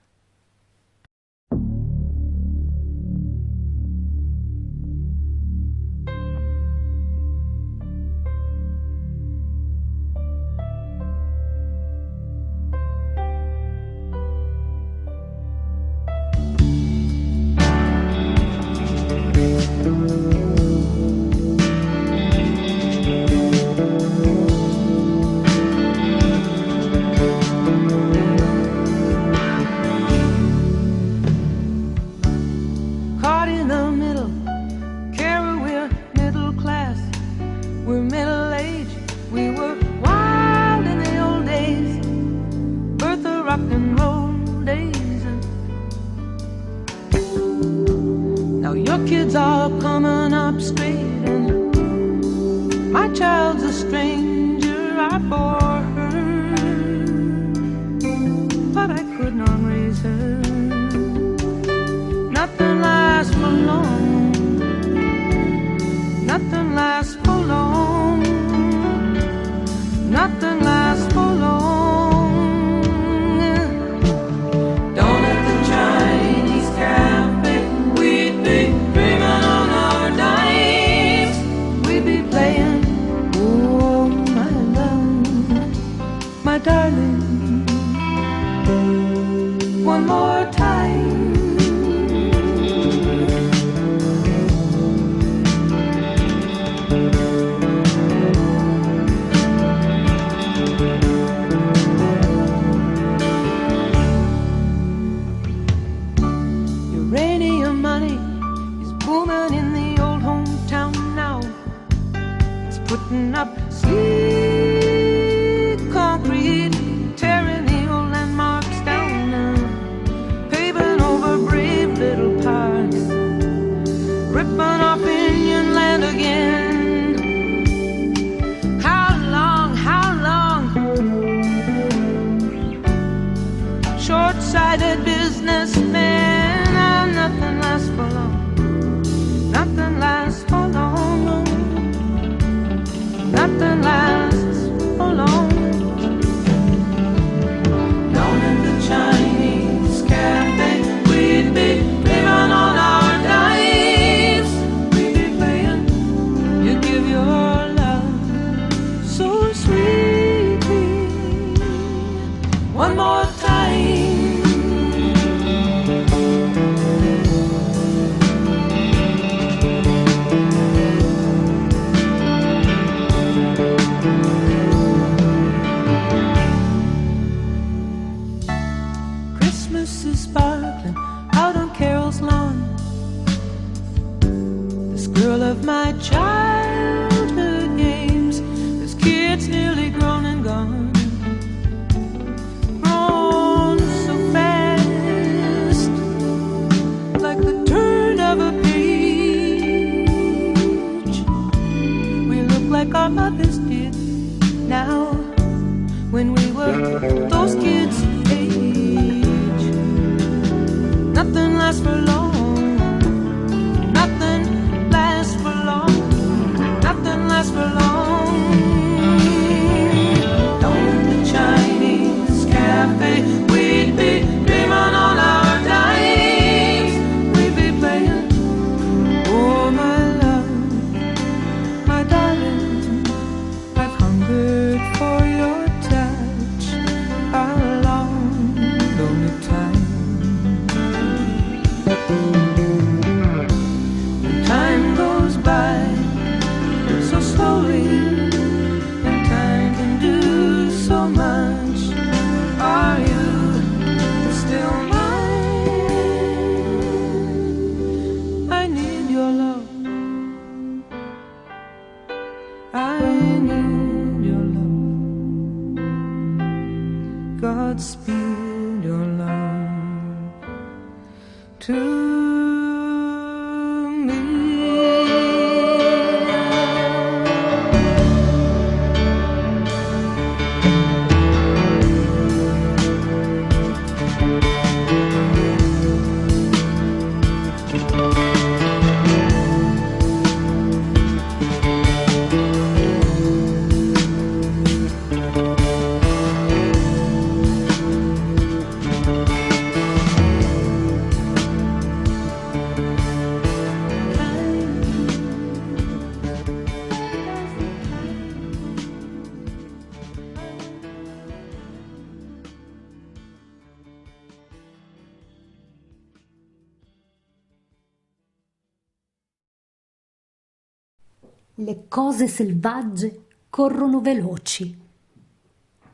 Le cose selvagge corrono veloci.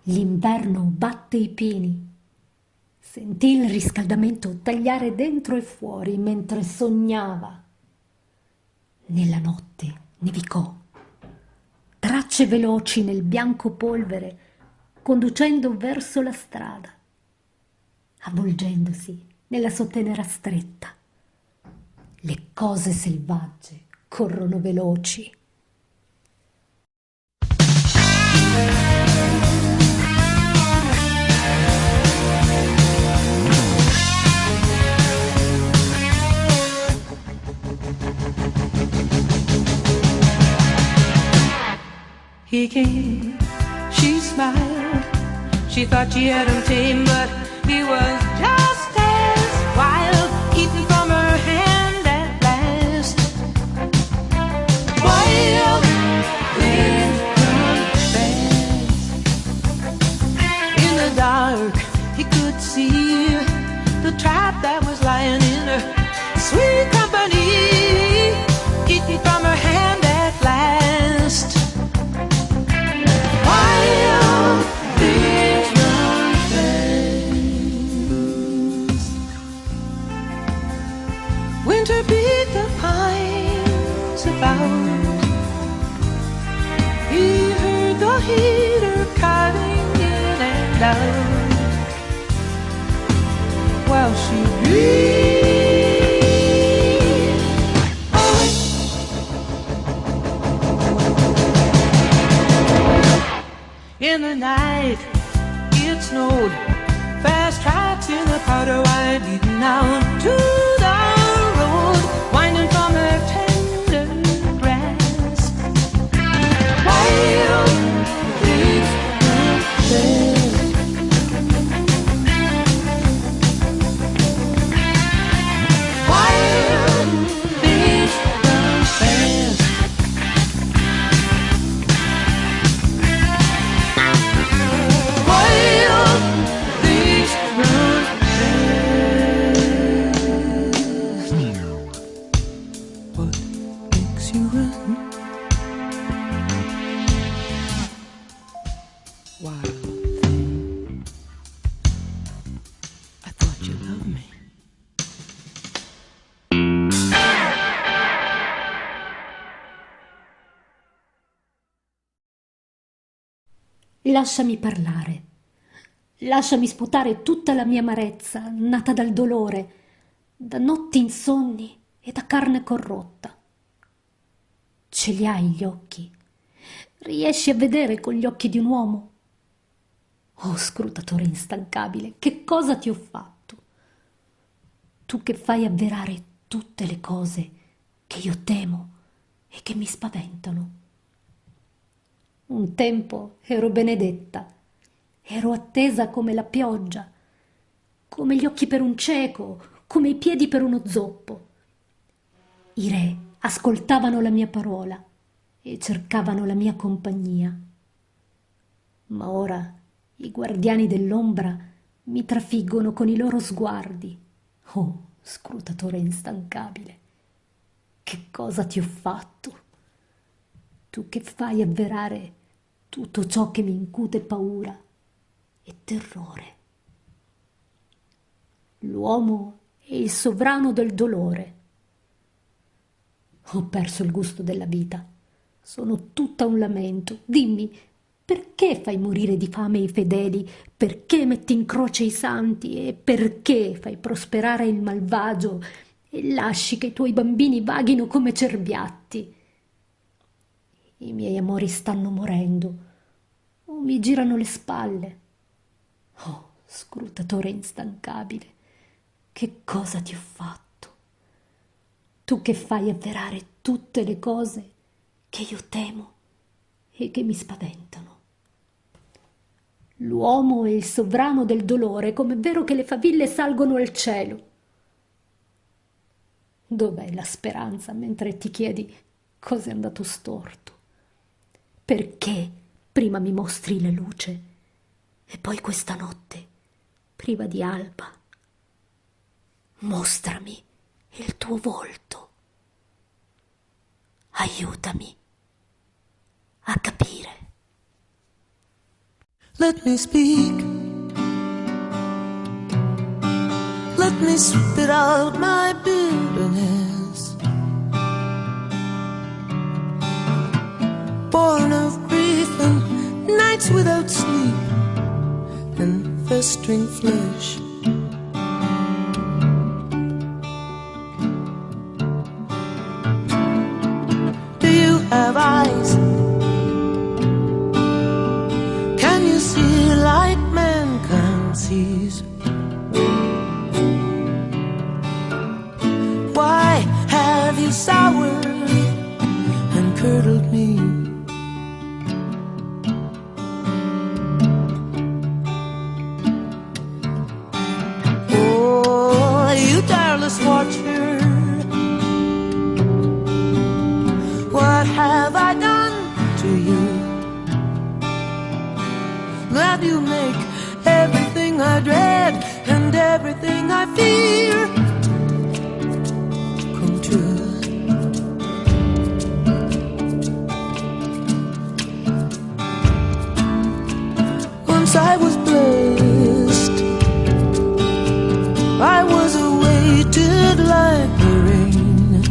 L'inverno batte i pini. Sentì il riscaldamento tagliare dentro e fuori mentre sognava. Nella notte nevicò. Tracce veloci nel bianco polvere, conducendo verso la strada, avvolgendosi nella sottenera stretta. Le cose selvagge corrono veloci. He came, she smiled. She thought she had him tame, but he was just as wild, eating from her hand at last. Wild things run fast. In the dark, he could see the trap that was lying in her sweet company, eating from her hand at last. Wild things run fast. Winter beat the pines about. He heard the heater carving in and out while she breathed. In the night, it snowed. Fast tracks in the powder wide leading out to the road, winding from her tender grass. Wild things run fast. Wild things run fast. Wild things run fast. What makes you run? Wild thing, I thought you loved me. Lasciami parlare. Lasciami sputare tutta la mia amarezza, nata dal dolore, da notti insonni e da carne corrotta. Ce li hai gli occhi? Riesci a vedere con gli occhi di un uomo? Oh, scrutatore instancabile, che cosa ti ho fatto? Tu che fai avverare tutte le cose che io temo e che mi spaventano. Un tempo ero benedetta, ero attesa come la pioggia, come gli occhi per un cieco, come i piedi per uno zoppo. I re ascoltavano la mia parola e cercavano la mia compagnia. Ma ora i guardiani dell'ombra mi trafiggono con i loro sguardi. Oh, scrutatore instancabile, che cosa ti ho fatto? Tu che fai avverare tutto ciò che mi incute paura e terrore. L'uomo è il sovrano del dolore. Ho perso il gusto della vita. Sono tutta un lamento. Dimmi, perché fai morire di fame i fedeli? Perché metti in croce i santi? E perché fai prosperare il malvagio e lasci che i tuoi bambini vaghino come cerbiatti? I miei amori stanno morendo o mi girano le spalle. Oh, scrutatore instancabile, che cosa ti ho fatto? Tu che fai avverare tutte le cose che io temo e che mi spaventano. L'uomo è il sovrano del dolore, com'è vero che le faville salgono al cielo. Dov'è la speranza mentre ti chiedi cosa è andato storto? Perché prima mi mostri la luce e poi questa notte, priva di alba? Mostrami il tuo volto. Aiutami. Let me speak. Let me spit out my bitterness. Born of grief and nights without sleep and festering flesh. Do you have eyes? Can you see like mankind sees? Why have you soured and curdled me? Oh, you tireless watcher, what have I done to you? That you make everything I dread and everything I fear come true. Once I was blessed, I was awaited like the rain,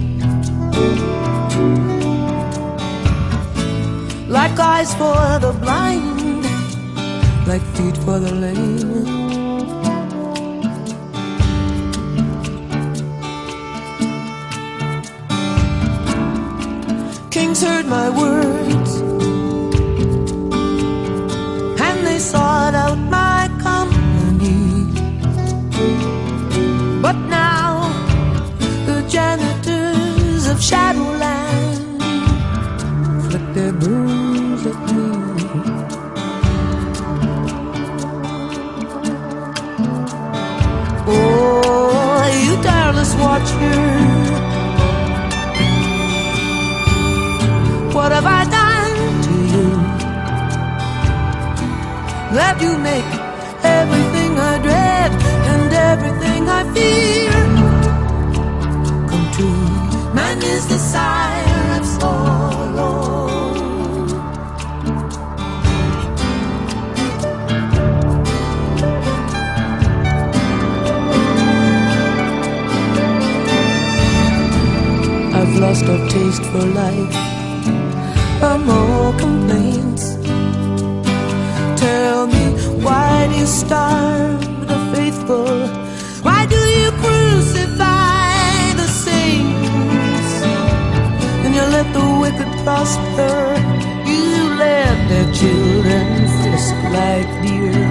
like eyes for the blind, like feet for the lame. Kings heard my words, and they sought out my company. But now the janitors of Shadowland flick their brooms at me. Oh, you tireless watcher, what have I done to you? That you make everything I dread and everything I fear come true. Man is the sire of sorrow. I've lost all taste for life, more complaints. Tell me, why do you starve the faithful? Why do you crucify the saints? And you let the wicked prosper. You let their children frisk like deer.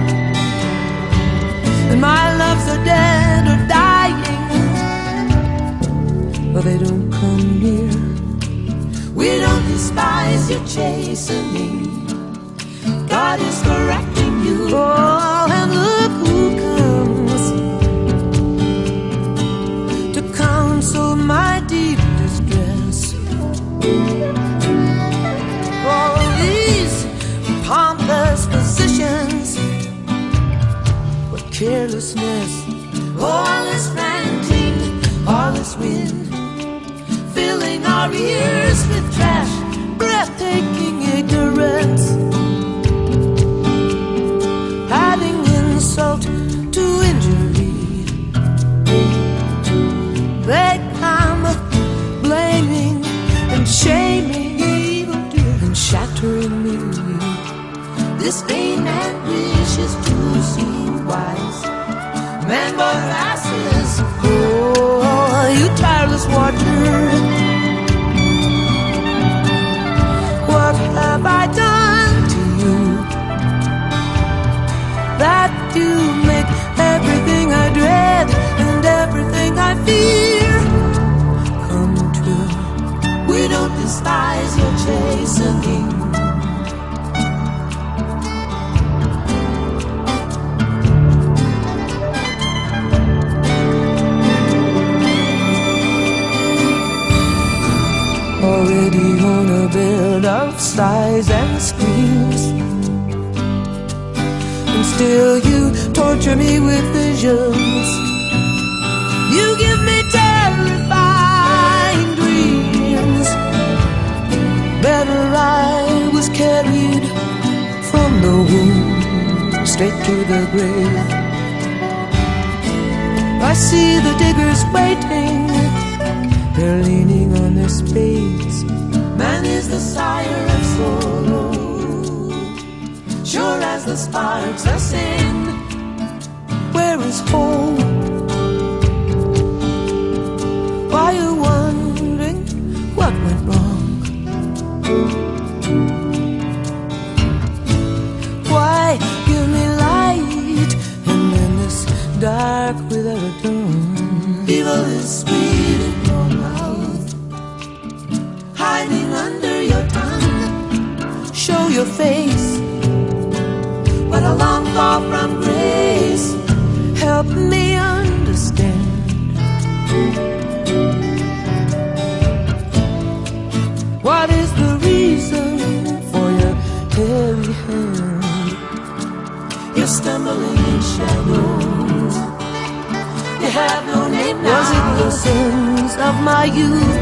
And my loves are dead or dying, but they don't come near. We don't despise your chastening. God is correcting you. Oh, and look who comes to counsel my deep distress. All these pompous physicians, what carelessness. All this ranting, all this wind, filling our ears with trash, breathtaking ignorance, adding insult to injury. They come blaming and shaming evildoers and shattering me. This vain man wishes to seem wise, man born asses. Oh, you tireless watcher, what have I done to you? That you make everything I dread and everything I fear come true. We don't despise your chastening. Already on a bed of sighs and screams, and still you torture me with visions. You give me terrifying dreams. Better I was carried from the womb. straight to the grave. I see the diggers waiting, they're leaning on their spades. Man is the sire of sorrow, sure as the sparks ascend. Where is home? Why you wondering what went wrong? Why give me light and then this dark without a dawn? Evil is sweet in your mouth, hiding under your tongue. Show your face, but a long fall from grace. Help me understand. What is the reason for your heavy hand? You're stumbling in shadows, you have no name now. Was it the sins of my youth?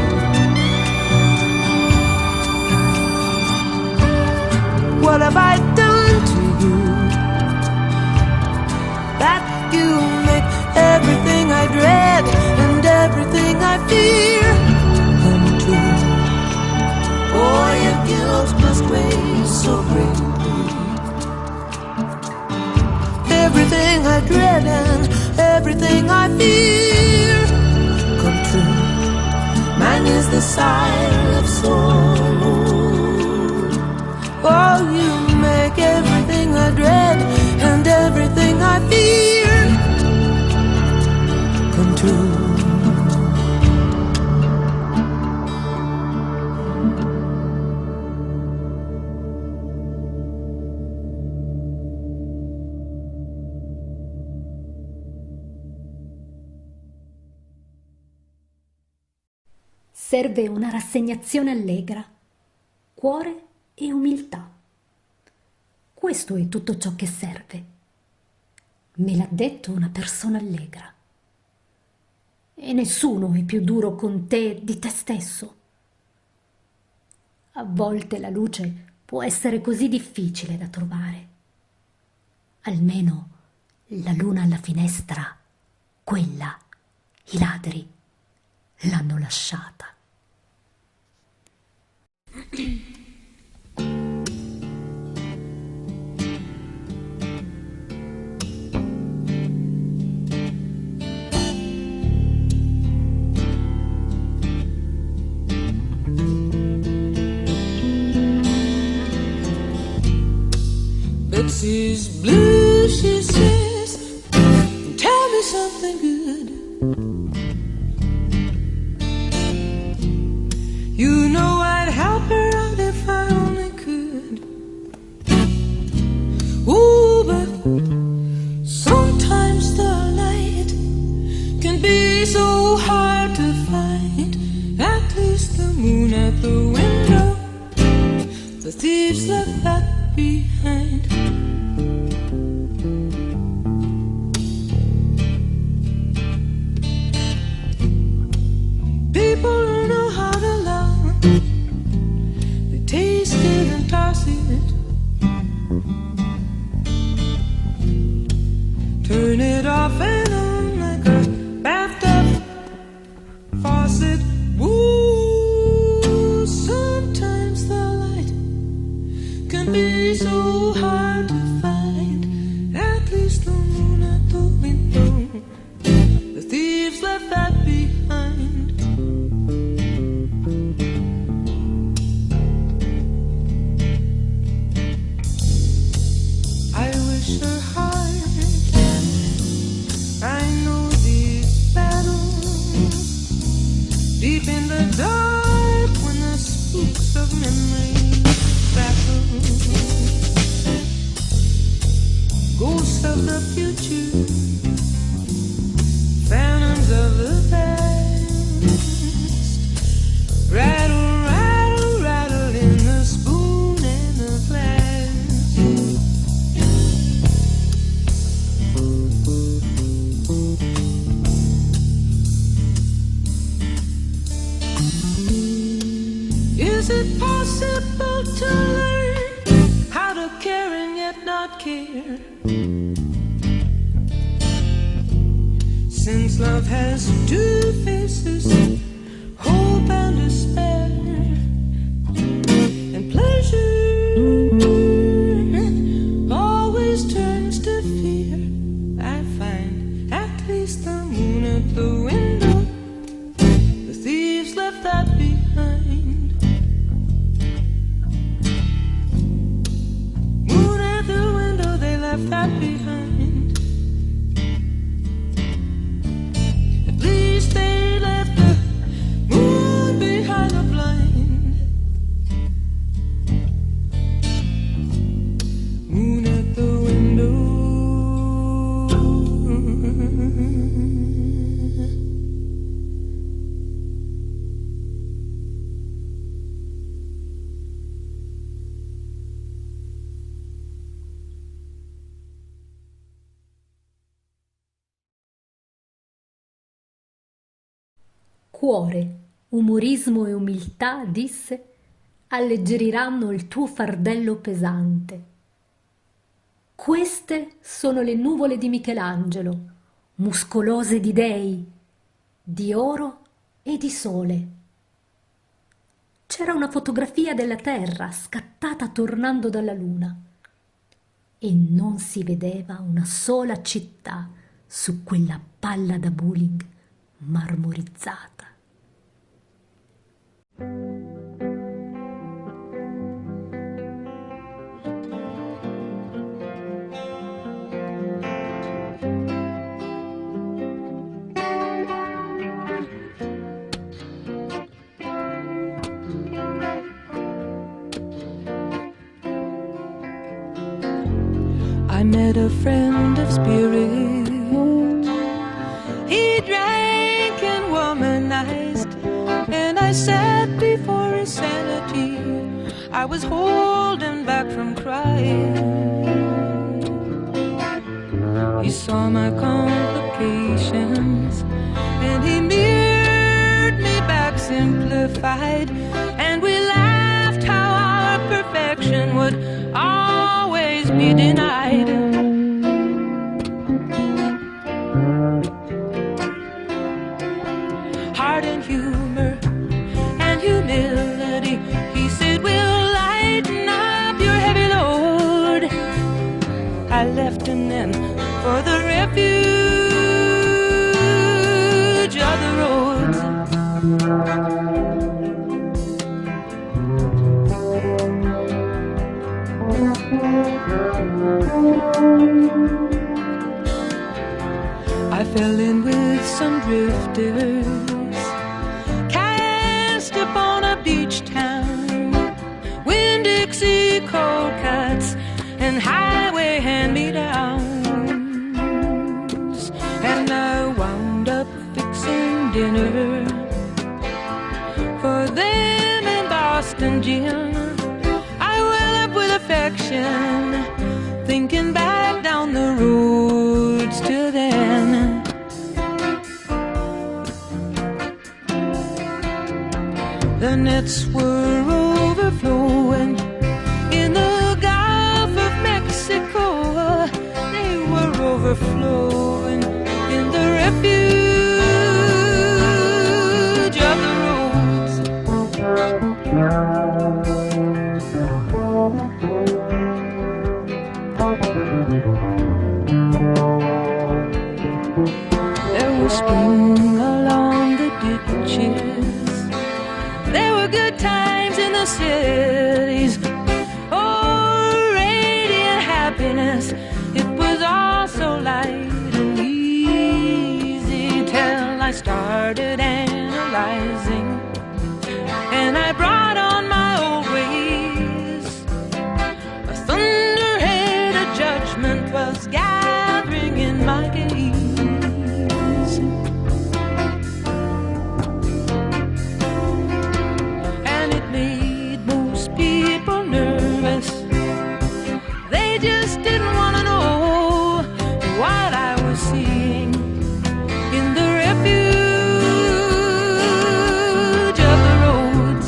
What have I done to you that you make everything I dread and everything I fear come true? Oh, your guilt must weigh so greatly. Everything I dread and everything I fear come true. Man is the sire of sorrow. Oh, you make everything I dread and everything I fear come true. Serve una rassegnazione allegra, cuore e umiltà. Questo è tutto ciò che serve. Me l'ha detto una persona allegra. E nessuno è più duro con te di te stesso. A volte la luce può essere così difficile da trovare. Almeno la luna alla finestra, quella, i ladri l'hanno lasciata. Betsy's blue, she says, tell me something good. You know I'd help her out if I only could. Ooh, but sometimes the light can be so hard to find. At least the moon at the window, the thieves left that behind. People don't know how to love, they taste it and toss it, turn it off and on like a bathtub faucet. Ooh, sometimes the light can be so hard to find. At least the moon at the window, the thieves left that behind. I wish her heart, I know these battles deep in the dark when the spooks of memory battle. Ghosts of the future, phantoms of the past, rattle, rattle, rattle in the spoon and the glass. Is it possible to learn how to care and yet not care? Since love has two faces, hope and despair, and pleasure always turns to fear, I find at least the moon at the window, the thieves left that behind. Moon at the window, they left that behind. They left the moon behind the blind. Moon at the window. Cuore, umorismo e umiltà, disse, alleggeriranno il tuo fardello pesante. Queste sono le nuvole di Michelangelo, muscolose di dei, di oro e di sole. C'era una fotografia della terra scattata tornando dalla luna e non si vedeva una sola città su quella palla da bowling marmorizzata. I met a friend of spirit. He drank and womanized, and I sat before his sanity. I was holding back from crying. He saw my complications, and he mirrored me back simplified, and we laughed how our perfection would always be denied. Heart and humor and humility, he said, will lighten up your heavy load. I left him then for the refuge of the roads. I fell in with some drifters, cast upon a beach town, Winn-Dixie cold cuts and highway hand-me-downs. And I wound up fixing dinner for them in Boston Gym. I well up with affection, thinking back down the roads to then. The nets were overflowing in the Gulf of Mexico. They were overflowing in the refuge of the roads. There was spring along the ditches. There were good times in the cities. Oh, radiant happiness. It was all so light and easy till I started analyzing, and I brought on my old ways. A thunderhead of judgment was gathering in my gaze. They just didn't want to know what I was seeing in the refuge of the roads.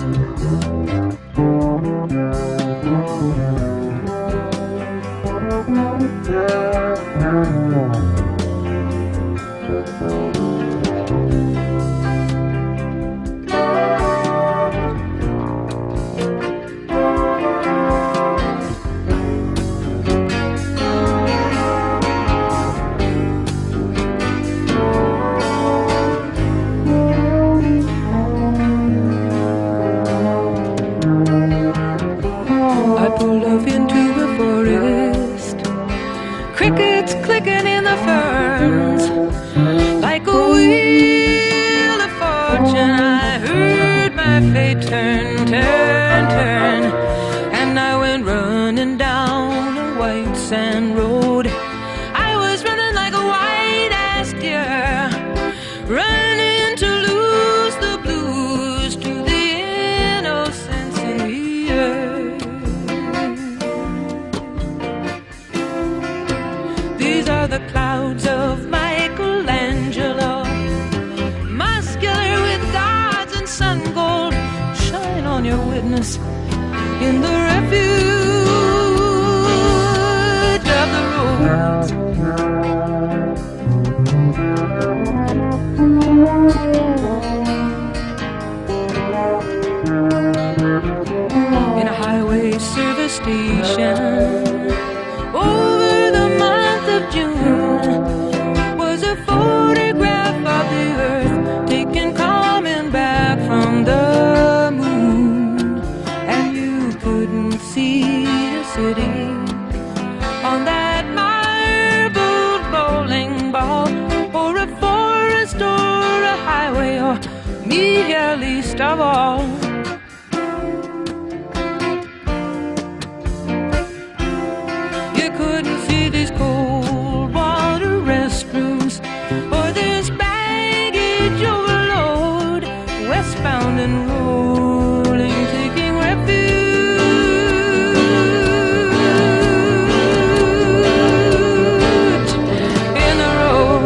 in the refuge of the road. In a highway service station over the month of June was a photograph of the earth taken coming back from the moon, and you couldn't see the city on that marbled bowling ball, or a forest, or a highway, or me here least of all. You couldn't see these cold water restrooms, or this baggage overload, westbound and rolling, taking refuge in the road.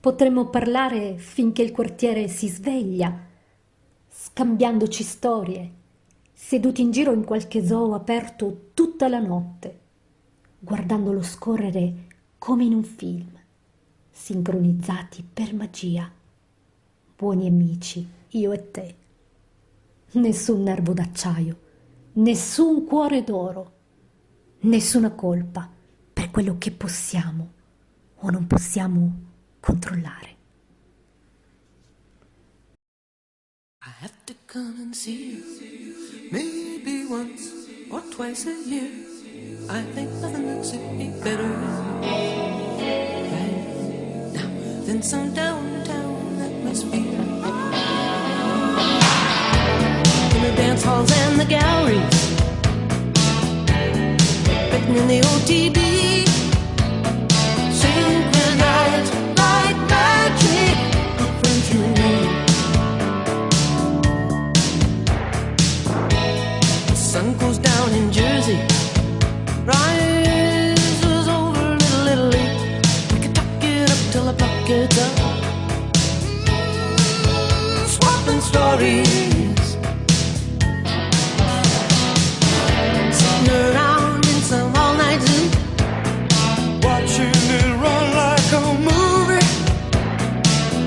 Potremmo parlare finché il quartiere si sveglia, scambiandoci storie, seduti in giro in qualche zoo aperto tutta la notte, guardandolo scorrere come in un film, sincronizzati per magia, buoni amici, io e te. Nessun nervo d'acciaio, nessun cuore d'oro, nessuna colpa per quello che possiamo o non possiamo controllare. I have to come and see you, maybe once or twice a year. I think nothing would suit me better right now than some downtown atmosphere. In the dance halls and the galleries, written in the OTB, synchronized like magic, good friends you and me. The sun goes down in Jersey, rises over Little Italy. We could talk it up till the clock gets up, swapping stories, sitting around in some all-night zoo, watching it run like a movie,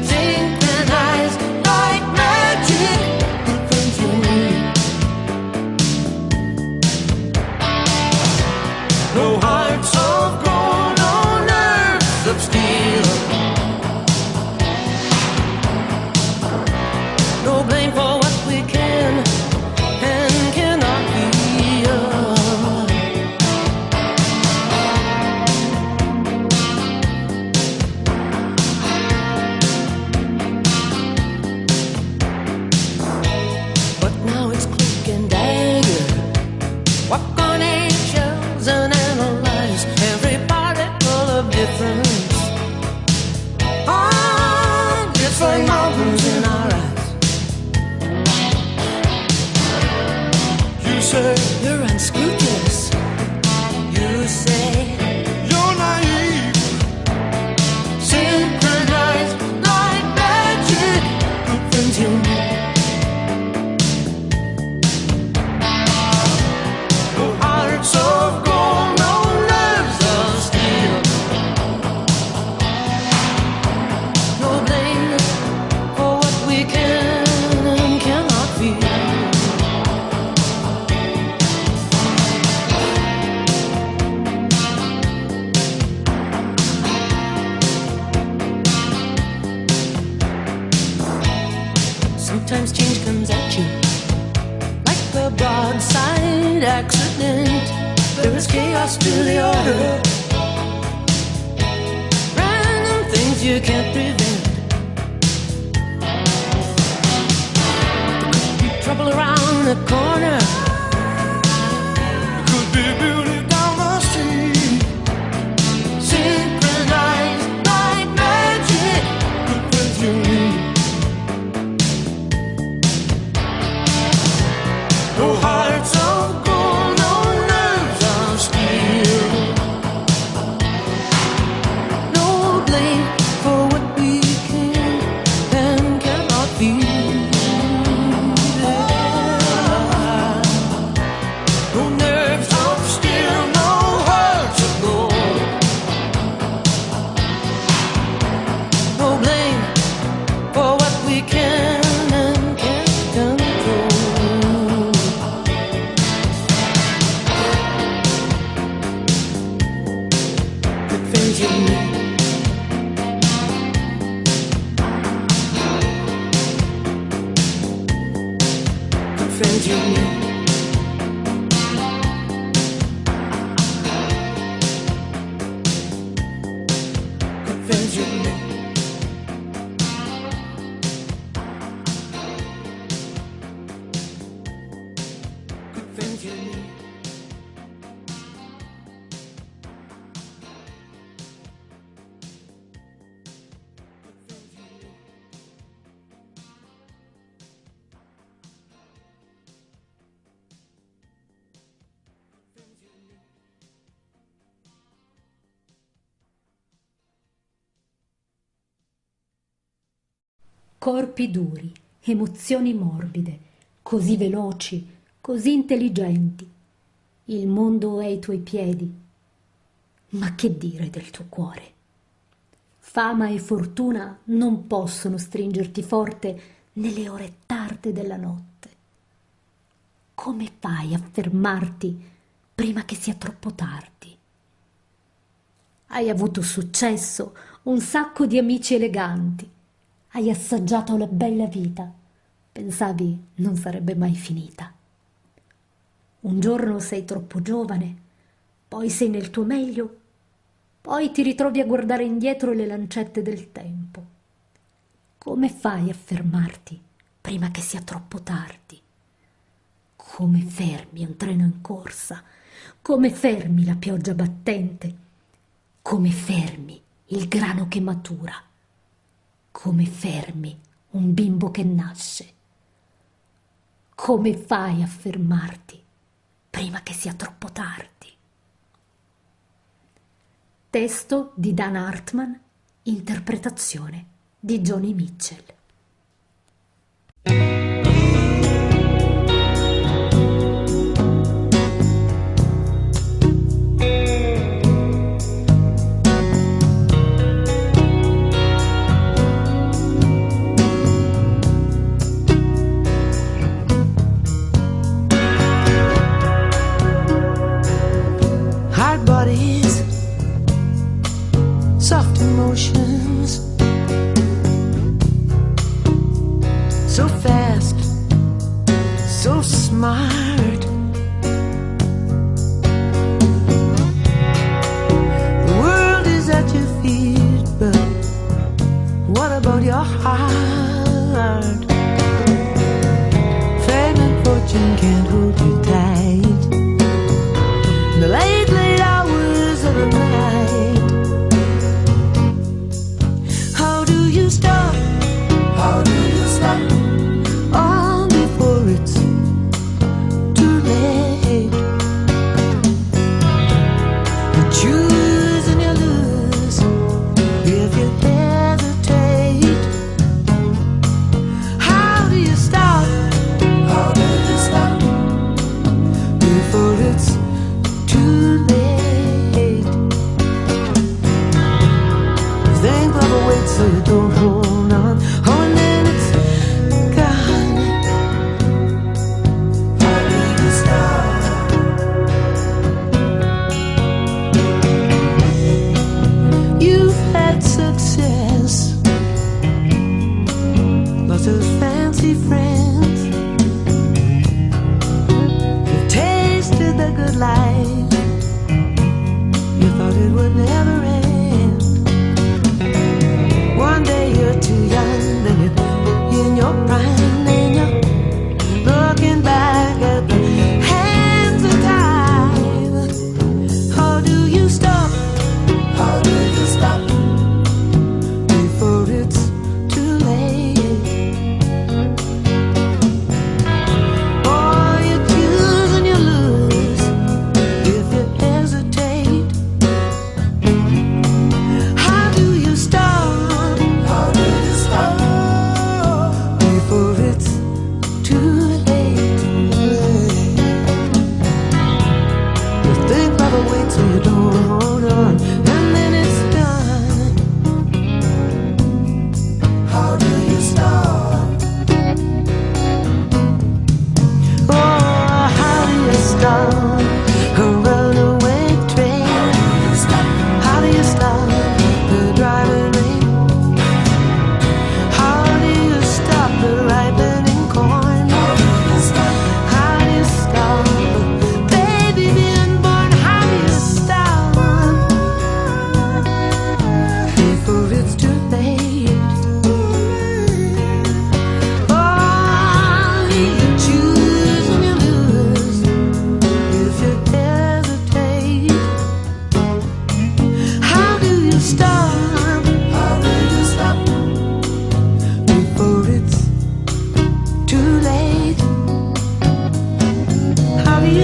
synchronized like magic, good friends you and me. No hearts of gold, no nerves of steel, no blame for what we can and cannot feel. But now it's cloak and dagger, walk on eggshells and analyze every particle of difference. Ah, it's like mountains in our eyes. You say you're unscrupulous. You say you're naive. Synchronized like magic, good friends you know. No hearts of gold, no nerves of steel, no blame for what we can and cannot feel. a broadside accident. There is chaos to the order. Random things you can't prevent. There could be trouble around the corner. There could be beauty down the street. Synchronized like magic. Good friends you need. No hearts of gold, no nerves of steel. No blame for what we can and cannot feel. No nerves of steel, no hearts of gold. No blame for what we can and can't control. You need. Good friends you need. Good friends you need. Good friends you need. Corpi duri, emozioni morbide, così veloci, così intelligenti. Il mondo è ai tuoi piedi. Ma che dire del tuo cuore? Fama e fortuna non possono stringerti forte nelle ore tarde della notte. Come fai a fermarti prima che sia troppo tardi? Hai avuto successo, un sacco di amici eleganti. Hai assaggiato la bella vita, pensavi non sarebbe mai finita. Un giorno sei troppo giovane, poi sei nel tuo meglio, poi ti ritrovi a guardare indietro le lancette del tempo. Come fai a fermarti prima che sia troppo tardi? Come fermi un treno in corsa? Come fermi la pioggia battente? Come fermi il grano che matura? Come fermi un bimbo che nasce? Come fai a fermarti prima che sia troppo tardi? Testo di Dan Hartman, interpretazione di Joni Mitchell. Soft emotions, so fast, so smart. The world is at your feet, but what about your heart? Fame and fortune can't hold you tight. The late, late hours of the night. How do you stop? All before it's too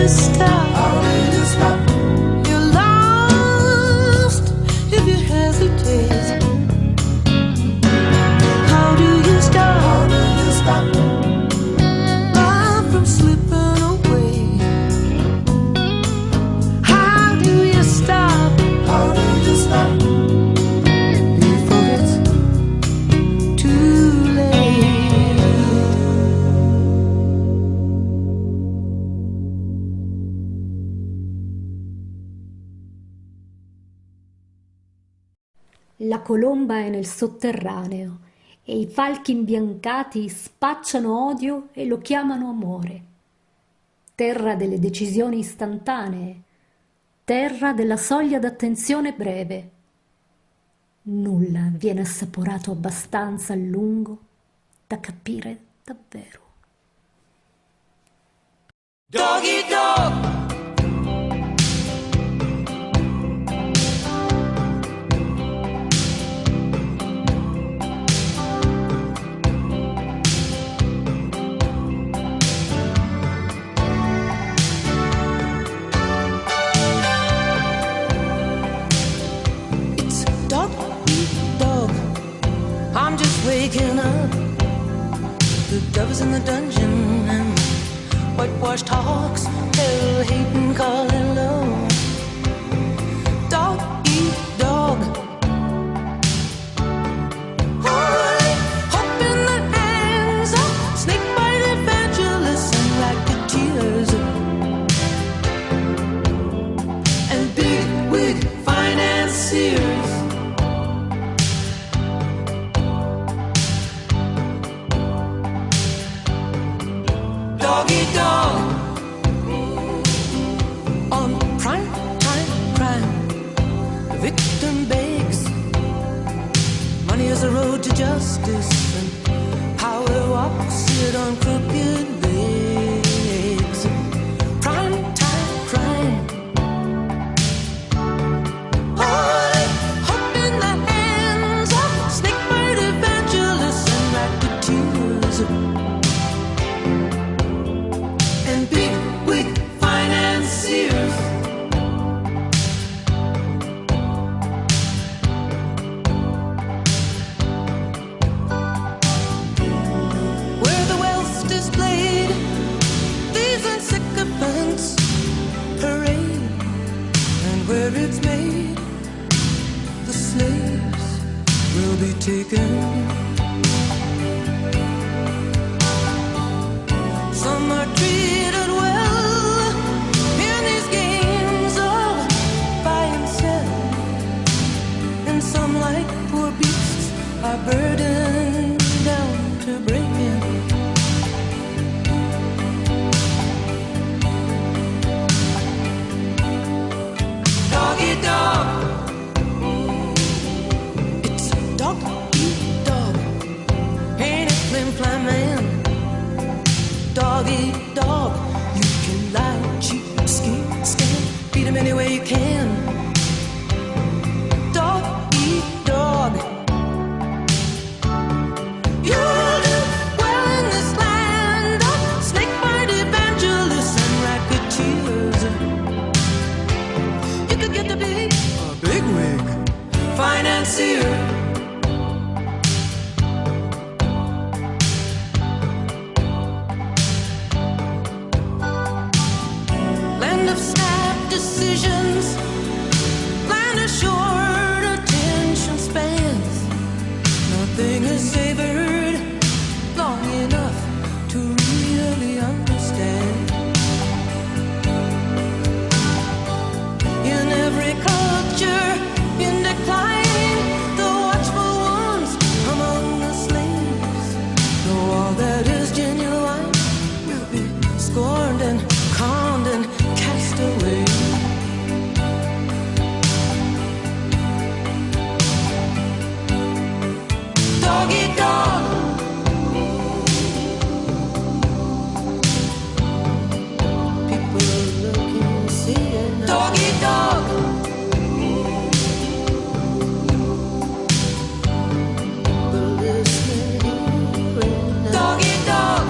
you stop? How do you stop? You're lost if you hesitate. How do you stop? How do you stop? Run from slipping away. How do you stop? How do you stop? Before it's too late. La colomba è nel sotterraneo e i falchi imbiancati spacciano odio e lo chiamano amore. Terra delle decisioni istantanee, terra della soglia d'attenzione breve. Nulla viene assaporato abbastanza a lungo da capire davvero. Doggy dog. It's dog eat dog. I'm just waking up. The dove's in the dungeon and whitewashed hawks, hell hating, calling low. Dog eat dog. Hope in the hands of snake-bite evangelists and racketeers and big-wig financiers. Doggy dog. On prime time crime, the victim begs. Money is the road to justice, and power walks it on crooked legs. Prime time crime. Hope in the hands of snake-bite evangelists and racketeers and big-wig financiers. Where the wealth's displayed, these insignificants parade, and where it's made, the slaves will be taken. Some are treated well in these games of buy and sell, and some, like poor beasts, are burdened down to breaking. Doggy dog. It's dog eat dog. Ain't it flim flam man? Dog eat dog. You can lie, cheat, scheme, scam, beat him any way you can. Dog eat dog. You'll do well in this land of snake-bite evangelists and racketeers. You could get to be a bigwig financier. Land of snap decisions, land of short attention spans. Nothing is savored long enough to really understand. In every culture in decline, the watchful ones among the slaves know all that is genuine will be scorned and conned and cast away. Doggy dog. People looking, seeing. Doggy dog. People listening, hearing. Doggy dog.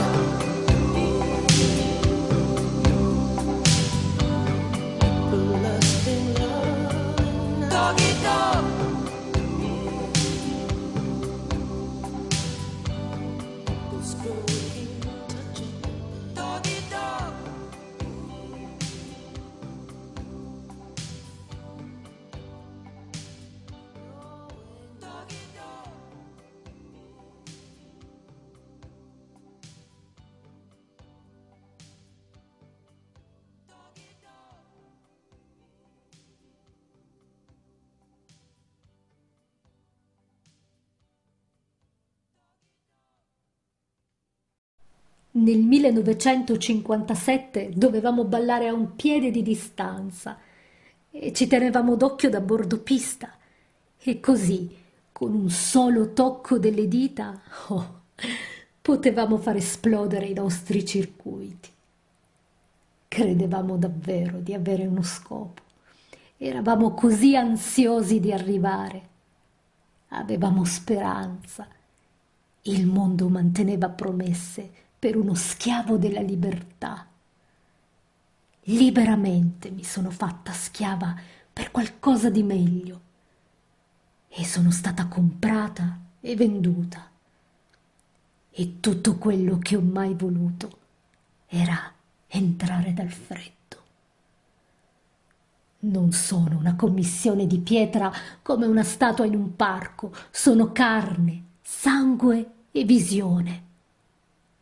Nel 1957 dovevamo ballare a un piede di distanza e ci tenevamo d'occhio da bordopista e così, con un solo tocco delle dita, potevamo far esplodere i nostri circuiti. Credevamo davvero di avere uno scopo. Eravamo così ansiosi di arrivare. Avevamo speranza. Il mondo manteneva promesse per uno schiavo della libertà. Liberamente mi sono fatta schiava per qualcosa di meglio e sono stata comprata e venduta. E tutto quello che ho mai voluto era entrare dal freddo. Non sono una commissione di pietra come una statua in un parco, sono carne, sangue e visione.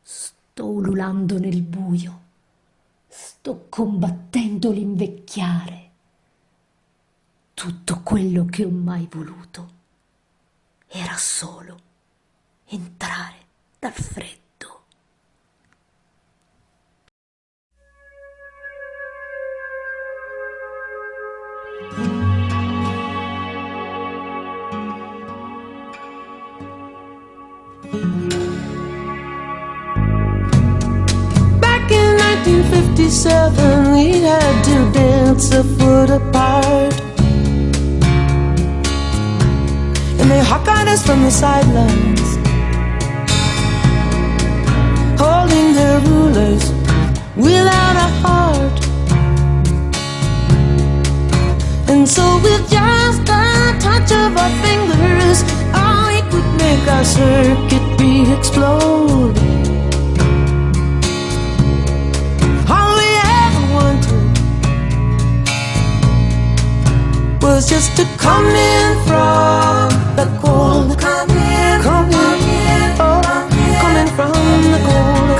Sto ululando nel buio, sto combattendo l'invecchiare. Tutto quello che ho mai voluto era solo entrare dal freddo. Back in 1957, we had to dance a foot apart, and they hawk-eyed us from the sidelines, holding their rulers without a heart. And so with just a touch of our fingers, we could make our circuit beat explode. All we ever wanted was just to come in from the cold. Come in, come in, oh, come in from the cold.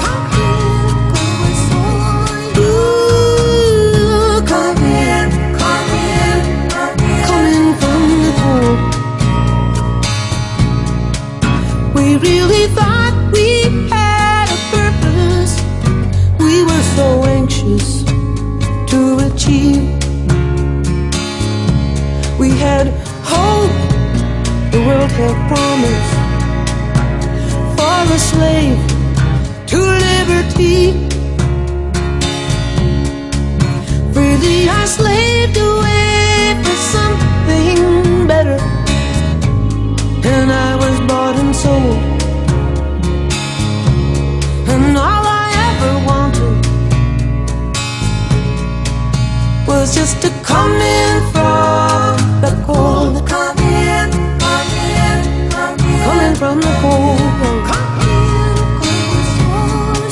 Ooh, come in, come in from the cold. We really thought we had a purpose. We were so anxious to achieve. We had hope, the world had promise, for the slave to liberty. Freely I slaved away for something better, and I was bought and sold. And all I ever wanted was just to come in from the cold. Come in, come in, come in, coming from the cold. Come in,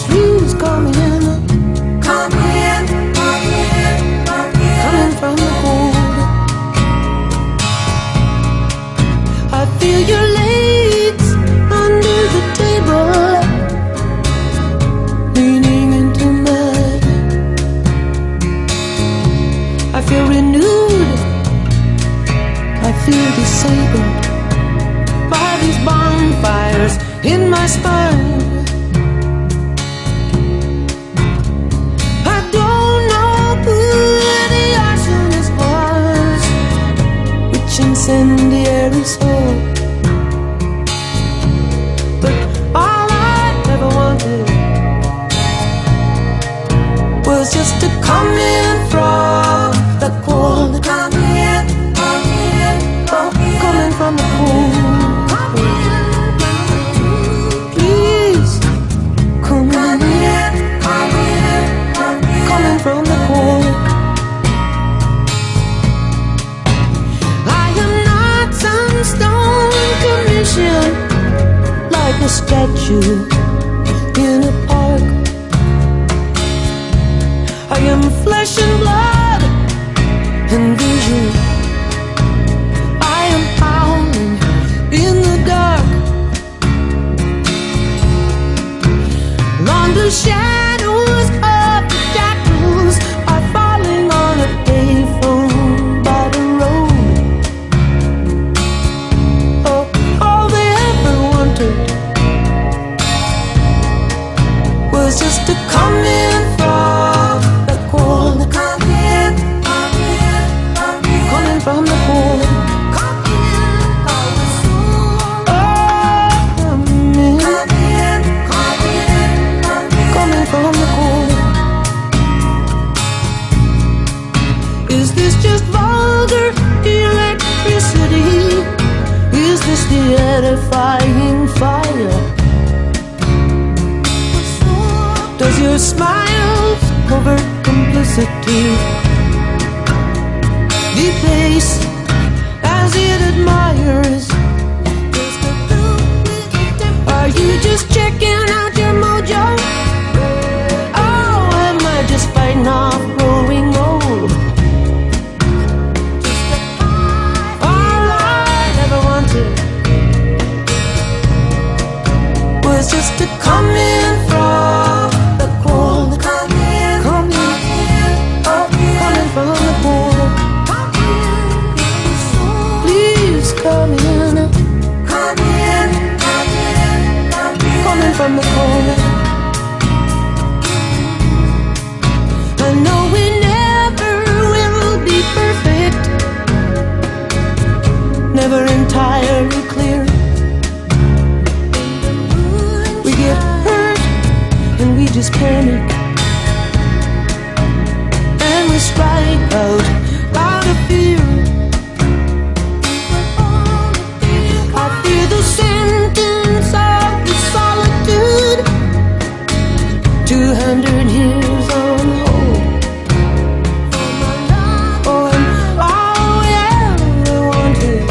please come in, come in, come in, come in, coming from the cold. I feel your legs under the table, leaning into mine. I feel renewed, I feel disabled by these bonfires in my spine. I don't know who the arsonist was, which incendiary soul, but all I ever wanted was just to come in from the cold. Come in, come in, oh, coming from the cold. Please, come in, coming from the cold. I am not some stone commission, like a statue in a park. I am flesh and blood and vision. I am howling in the dark. Long shadows of the jackals are falling on a payphone by the road. Oh, all they ever wanted was this the edifying fire? Does your smile's covert complicity deface as it admires? Are you just checking out your mojo? Oh, am I just fighting off growing old? All I ever wanted was just to come in from the cold, coming from the cold. Please come in, coming from the cold. I know we never will be perfect, never entirely clear. We get hurt and we just panic, and we strike out of fear. I fear the sentence of the solitude, 200 years on hold. Oh, and all we ever wanted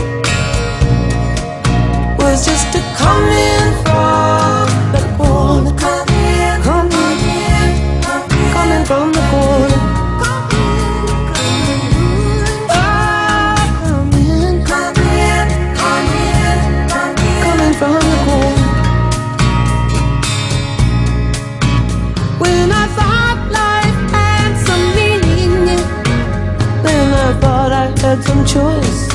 was just to come in from the cold, coming from the cold. Coming from the cold. When I thought life had some meaning, then I thought I had some choice.